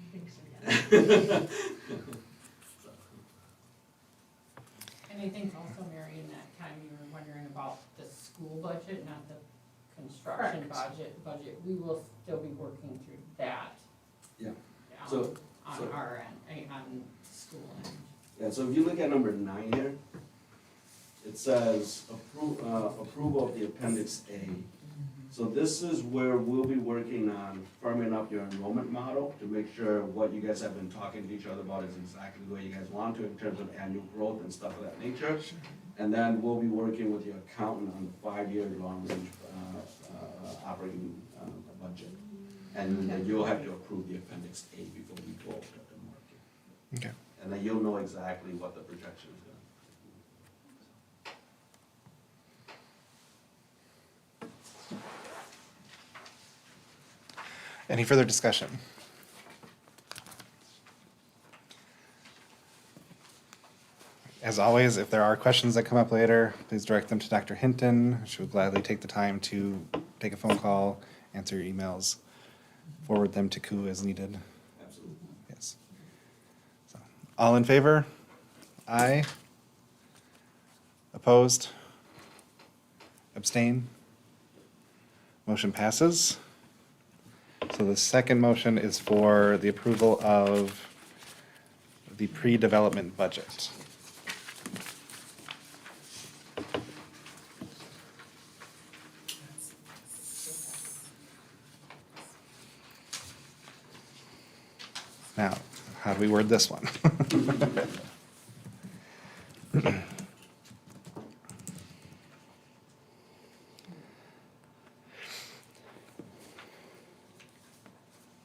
I think so, yeah. And I think also, Mary, in that time you were wondering about the school budget, not the construction Correct. budget, we will still be working through that. Yeah. um, So- On so- our end, on school end. Yeah, so if you look at number 9 here, it says approval of the appendix A. So this is where we'll be working on firming up your enrollment model to make sure what you guys have been talking to each other about is exactly the way you guys want to in terms of annual growth and stuff of that nature. And then we'll be working with your accountant on the 5-year long-range operating budget. And then you'll have to approve the appendix A before we go out to the market. Okay. And then you'll know exactly what the projection is gonna Any further discussion? As always, if there are questions that come up later, please direct them to Dr. Hinton. She will gladly take the time to take a phone call, answer your emails, forward them to KU as needed. Absolutely. Yes. So, all in favor? Aye. Opposed? Abstain? Motion passes. So the second motion is for the approval of the pre-development budget. Now, how do we word this one?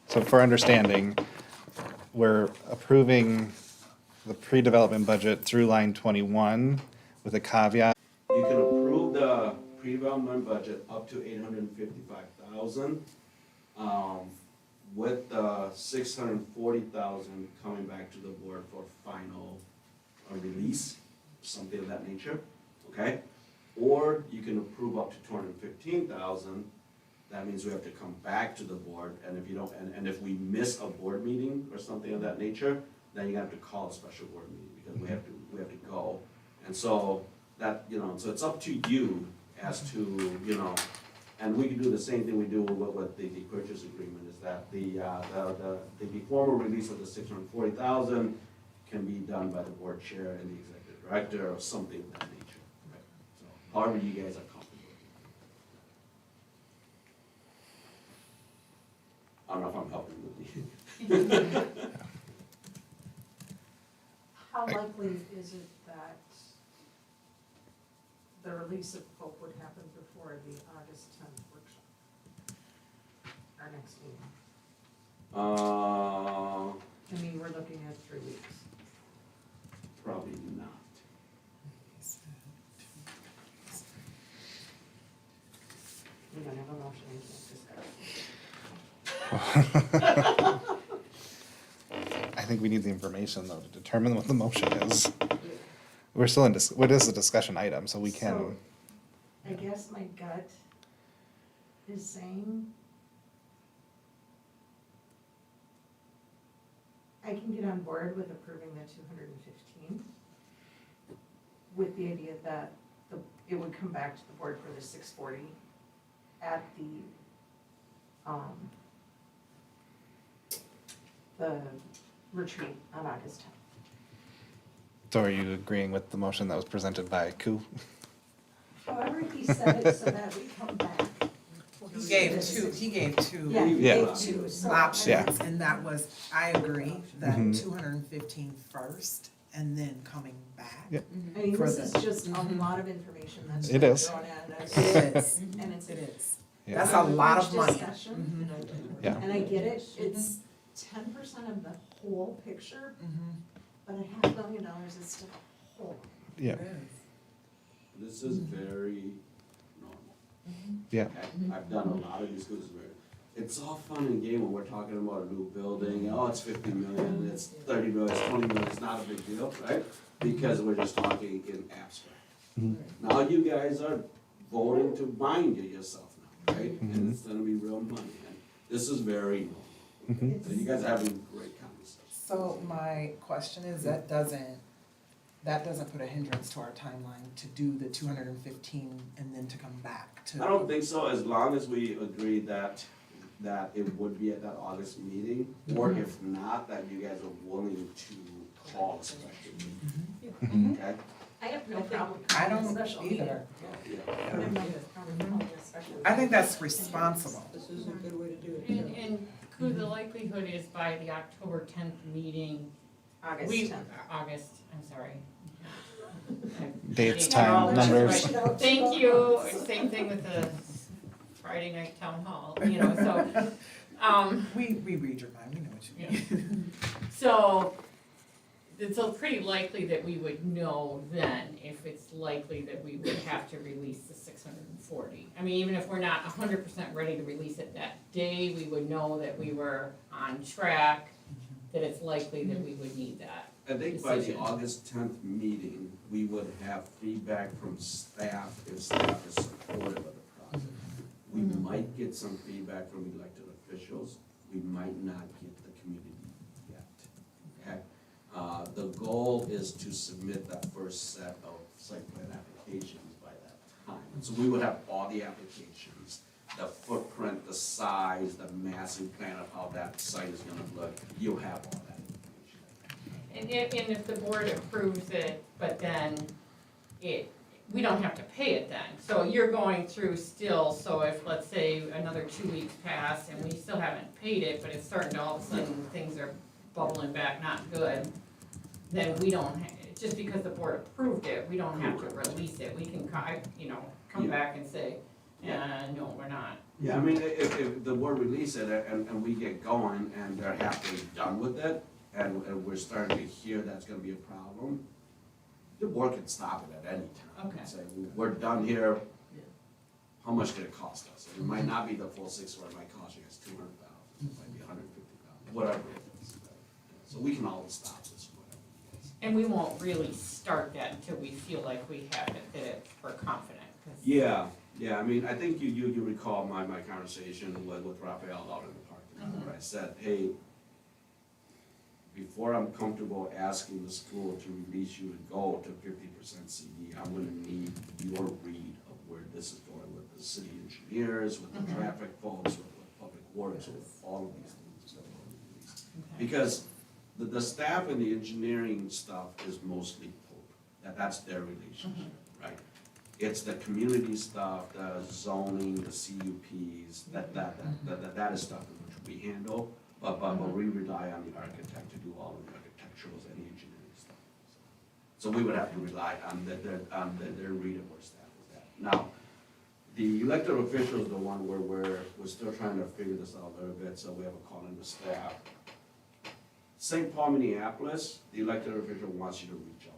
So for understanding, we're approving the pre-development budget through line 21 with a caveat. You can approve the pre-development budget up to 855,000, with the 640,000 coming back to the board for final release, something of that nature, okay? Or you can approve up to 215,000. That means we have to come back to the board, and if you don't, and if we miss a board meeting or something of that nature, then you're gonna have to call a special board meeting, because we have to go. And so that, so it's up to you as to, and we can do the same thing we do with the purchase agreement, is that the formal release of the 640,000 can be done by the board chair and the executive director or something of that nature. Right? So however you guys are comfortable. I don't know if I'm helping with you. How likely is it that the release of Pope would happen before the August 10th workshop? Our next meeting? I mean, we're looking at 3 weeks. Probably not. We don't have a motion, we can't discuss. I think we need the information though to determine what the motion is. We're still in, what is the discussion item, so we can, So, I guess my gut is saying I can get on board with approving the 215 with the idea that it would come back to the board for the 640 at the retreat on August 10th. so are you agreeing with the motion that was presented by Ku? However, he said it so that we come back. He gave two Yeah, he Yeah. gave two, so. options, and that was, I agree, that Mhm. 215 first, and then coming back. Yep. I mean, For this the- is just a lot of information that's It is. thrown at us. It is, And it's it is. Yeah. That's a lot of huge money. discussion. Mhm. Yeah. And I get it, it's 10% of the whole picture, Mhm. but $500 million is still a whole. Yeah, It is. This is very normal. yeah, Okay? I've done a lot of these schools where it's all fun and game when we're talking about a new building, oh, it's 50 million, it's 30 million, it's 20 million, it's not a big deal, right? Because we're just talking in abstract. Mhm. Now you guys are voting to bind it yourself now, right? Mhm. And it's gonna be real money, and this is very normal. Mhm. So you guys are having great conversations. So my question is, that doesn't that doesn't put a hindrance to our timeline to do the 215 and then to come back to. I don't think so, as long as we agree that it would be at that August meeting, or if not, that you guys are willing to call a special meeting, okay? I have no problem I calling a don't special meeting. either. Yeah. I have no problem calling a special I think meeting. that's responsible. This is a good way to do it. And could the likelihood is by the October 10th meeting, August we, 10th. August, I'm sorry. Dates, Dates time, are all numbers. right. Thank you, same thing with the Friday night town hall, so, We read your mind, we know what you mean. so it's pretty likely that we would know then if it's likely that we would have to release the 640. I mean, even if we're not 100% ready to release it that day, we would know that we were on track, that it's likely that we would need that. I think by the Decision. August 10th meeting, we would have feedback from staff if staff is supportive of the project. We might get some feedback from elected officials, we might not get the community yet, okay? The goal is to submit that first set of site plan applications by that time. And so we would have all the applications, the footprint, the size, the massing plan of how that site is gonna look, you'll have all that information. And if the board approves it, but then we don't have to pay it then. So you're going through still, so if, let's say, another 2 weeks pass and we still haven't paid it, but it's starting to all of a sudden, things are bubbling back not good, then we don't, just because the board approved it, we don't have to release it. We can, come back and say, no, we're not. Yeah, I mean, if the board release it and we get going and they're happily done with it, and we're starting to hear that's gonna be a problem, the board can stop it at any time. Okay. And say, we're done here, how much did it cost us? It might not be the full 6, or it might cost you guys 200,000, it might be 150,000, whatever it is. So we can always stop this, whatever it is. And we won't really start that until we feel like we have it, that we're confident. 'cause- Yeah, I mean, I think you recall my conversation with Raphael out in the parking lot, where I said, hey, before I'm comfortable asking the school to release you and go to 50% CD, I'm gonna need your read of where this is going with the city engineers, with the traffic folks, with public works, with all of these things that are going to be released. Okay. Because the staff and the engineering stuff is mostly Pope, that's their relationship, right? It's the community stuff, the zoning, the CUPs, that is stuff which we handle, but we rely on the architect to do all of the architecturals and the engineering stuff. So we would have to rely on their read of where staff is at. Now, the elected official is the one where we're still trying to figure this out a little bit, so we have a call in the staff. St. Paul, Minneapolis, the elected official wants you to reach out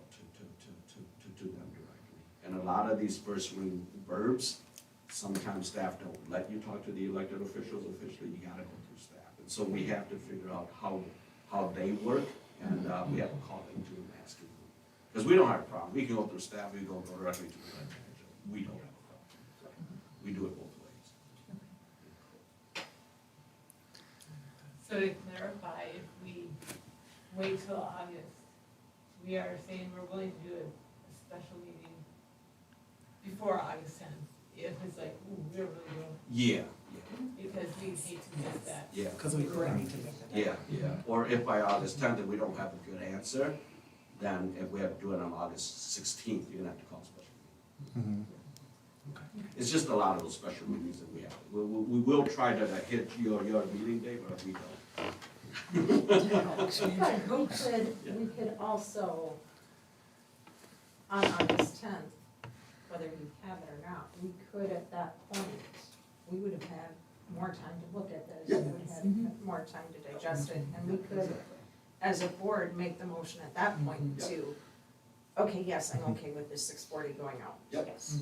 to them directly. And a lot of these first ring verbs, sometimes staff don't let you talk to the elected officials officially, you gotta go through staff. And so we have to figure out how they work, and we have to call them to and ask them. Because we don't have a problem, we can go through staff, we can go directly to the elected official, we don't have a problem. We do it both ways. So to clarify, if we wait till August, we are saying we're willing to do a special meeting before August 10th, if it's like, ooh, we're really going, Yeah, because we hate to miss that. yeah. Because we really need to make that. Yeah. Or if by August 10th, if we don't have a good answer, then if we have to do it on August 16th, you're gonna have to call a special meeting. It's just a lot of those special meetings that we have. We will try to hit your meeting day, but we don't. We could also, on August 10th, whether you have it or not, we could at that point, we would have had more time to look at this, we would have had more time to digest it, and we could, as a board, make the motion at that point to, okay, yes, I'm okay with this 640 going out. Yep. Yes.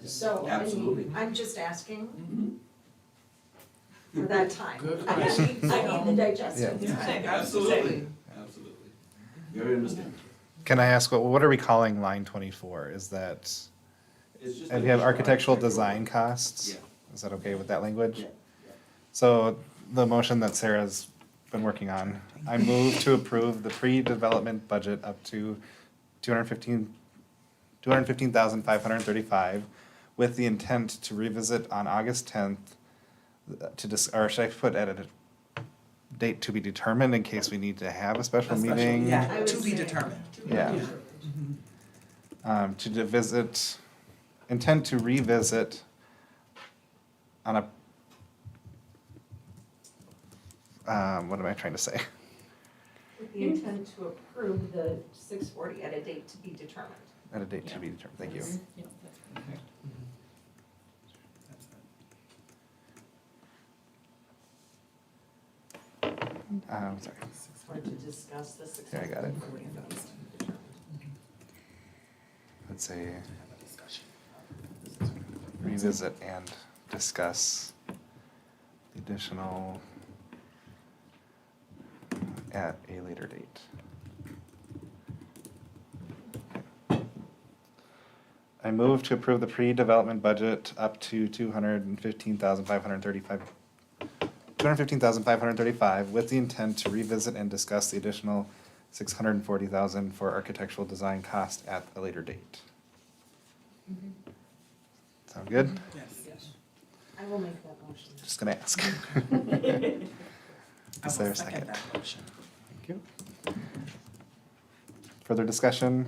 So, I Absolutely. mean, I'm just asking for that time. Good I need to digest it. Absolutely. Very understandable. Can I ask, what are we calling line 24? Is that, It's just and we have additional architectural architectural- design costs? Yeah. Is that okay with that language? Yeah. So the motion that Sarah's been working on, I move to approve the pre-development budget up to $215,535 with the intent to revisit on August 10th or should I put at a date to be determined in case we need to have a special A special- meeting? Yeah, I would to be say- determined. Yeah. To visit, intend to revisit on a, what am I trying to say? With the intent to approve the 640 at a date to be determined. At a date to be determined, thank you. Yeah, that's perfect. Sorry, Or to discuss the Yeah, I got it. 640. let's say revisit and discuss the additional at a later date. I move to approve the pre-development budget up to $215,535 with the intent to revisit and discuss the additional $640,000 for architectural design cost at a later date. Sound good? Yes. I will make that motion. Just gonna ask. I Is will there a second second? that motion. Thank you. Further discussion?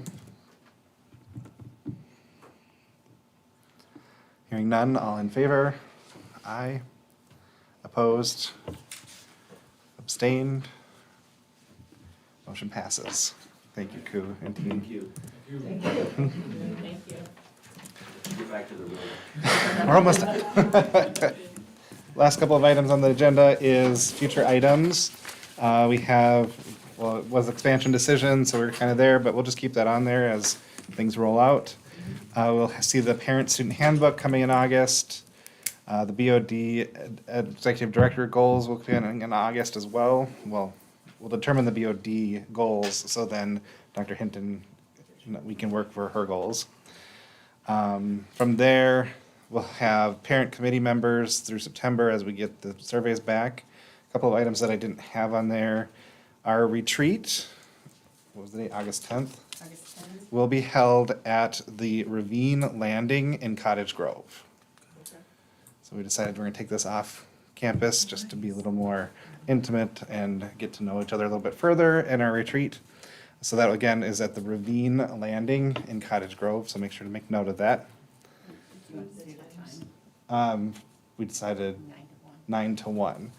Hearing none, all in favor? Aye. Opposed? Abstained? Motion passes. Thank you, Koo and team. Thank you. Thank you. Get back to the road. We're almost done. Last couple of items on the agenda is future items. We have, well, it was expansion decision, so we're kind of there, but we'll just keep that on there as things roll out. We'll see the parent-student handbook coming in August. The BOD executive director goals will be in August as well. Well, we'll determine the BOD goals, so then Dr. Hinton, we can work for her goals. From there, we'll have parent committee members through September as we get the surveys back. A couple of items that I didn't have on there. Our retreat, what was the date, August 10th? August 10th? Will be held at the Ravine Landing in Cottage Grove. So we decided we're gonna take this off campus just to be a little more intimate and get to know each other a little bit further in our retreat. So that again is at the Ravine Landing in Cottage Grove, so make sure to make note of that. Do you want to say the time? We decided 9 to 1. 9 to 1,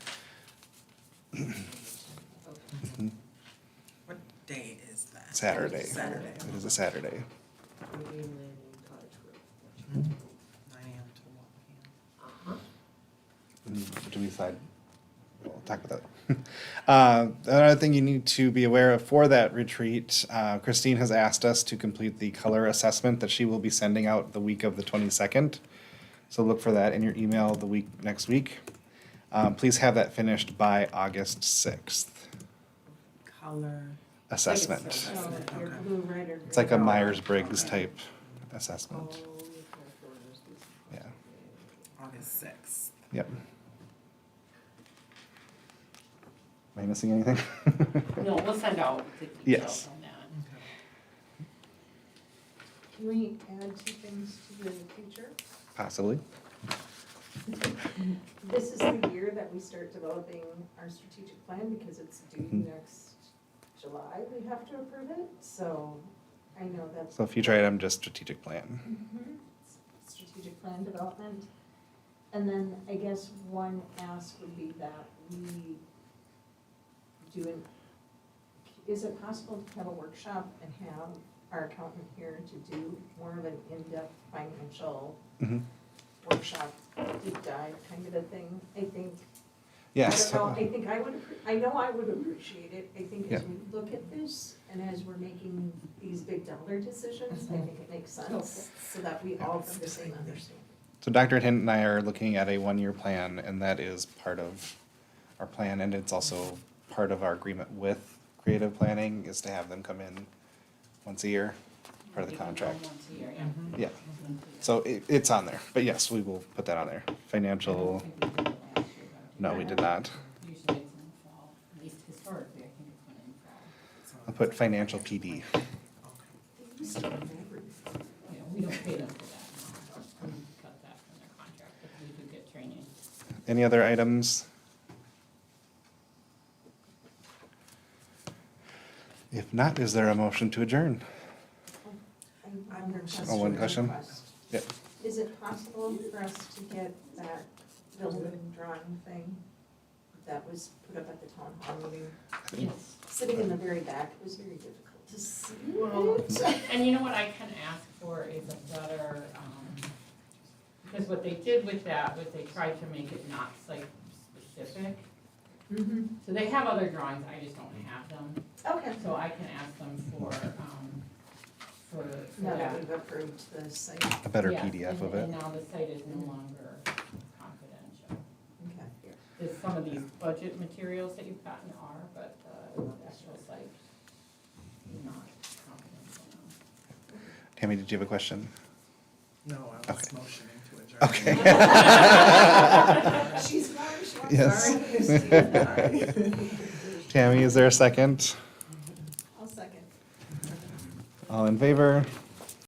Okay. What day is that? Saturday. Saturday. It is a Saturday. 9 AM to 1 PM. Do we decide? We'll talk about that. Another thing you need to be aware of for that retreat, Christine has asked us to complete the color assessment that she will be sending out the week of the 22nd. So look for that in your email next week. Please have that finished by August 6th. Color. Assessment. Oh, your blue, red, or It's like a green. Myers-Briggs type assessment. Yeah, August 6th. yep. Am I missing anything? No, we'll send out the Yes. details on that. Can we add two things to the future? Possibly. This is the year that we start developing our strategic plan because it's due Mhm. next July. We have to approve it, so I know that's. So future item, just strategic plan. Strategic plan development. And then I guess one ask would be that we is it possible to have a workshop and have our accountant here to do more of an in-depth financial Mhm. workshop, deep dive kind of a thing? I think. Yes. I don't know, I think I know I would appreciate it. I think as Yeah. we look at this and as we're making these big dollar decisions, I think it makes sense so that we all have the same understanding. So Dr. Hinton and I are looking at a one-year plan, and that is part of our plan, and it's also part of our agreement with Creative Planning is to have them come in once a year, part of the They can go contract. once a year, yeah. Yeah, so it's on there, but yes, we will put that on there. Financial, I don't think we did it last year, though, no, did we did not. Usually it's in the fall, at least historically, I think it's been in fall. I'll put financial PD. Okay. We don't pay them for that. We cut that from their contract, but we do get training. Any other items? If not, is there a motion to adjourn? I'm requesting Oh, one a question? request. Yep. Is it possible for us to get that building drawing thing that was put up at the town hall meeting? Yes. Sitting in the very back, it was very difficult to see Well, it. and you know what I can ask for is a better, because what they did with that was they tried to make it not site specific. Mhm. So they have other drawings, I just don't have them, Okay. so I can ask them for Now that. that we've approved the site. A better Yes, PDF of and it. now the site is no longer confidential. Okay. There's some of these budget materials that you've gotten are, but the actual site is not confidential now. Tammy, did you have a question? No, I was Okay. motioning to adjourn. Okay. She's gone, she wants Yes. to. Tammy, is there a second? I'll second. All in favor?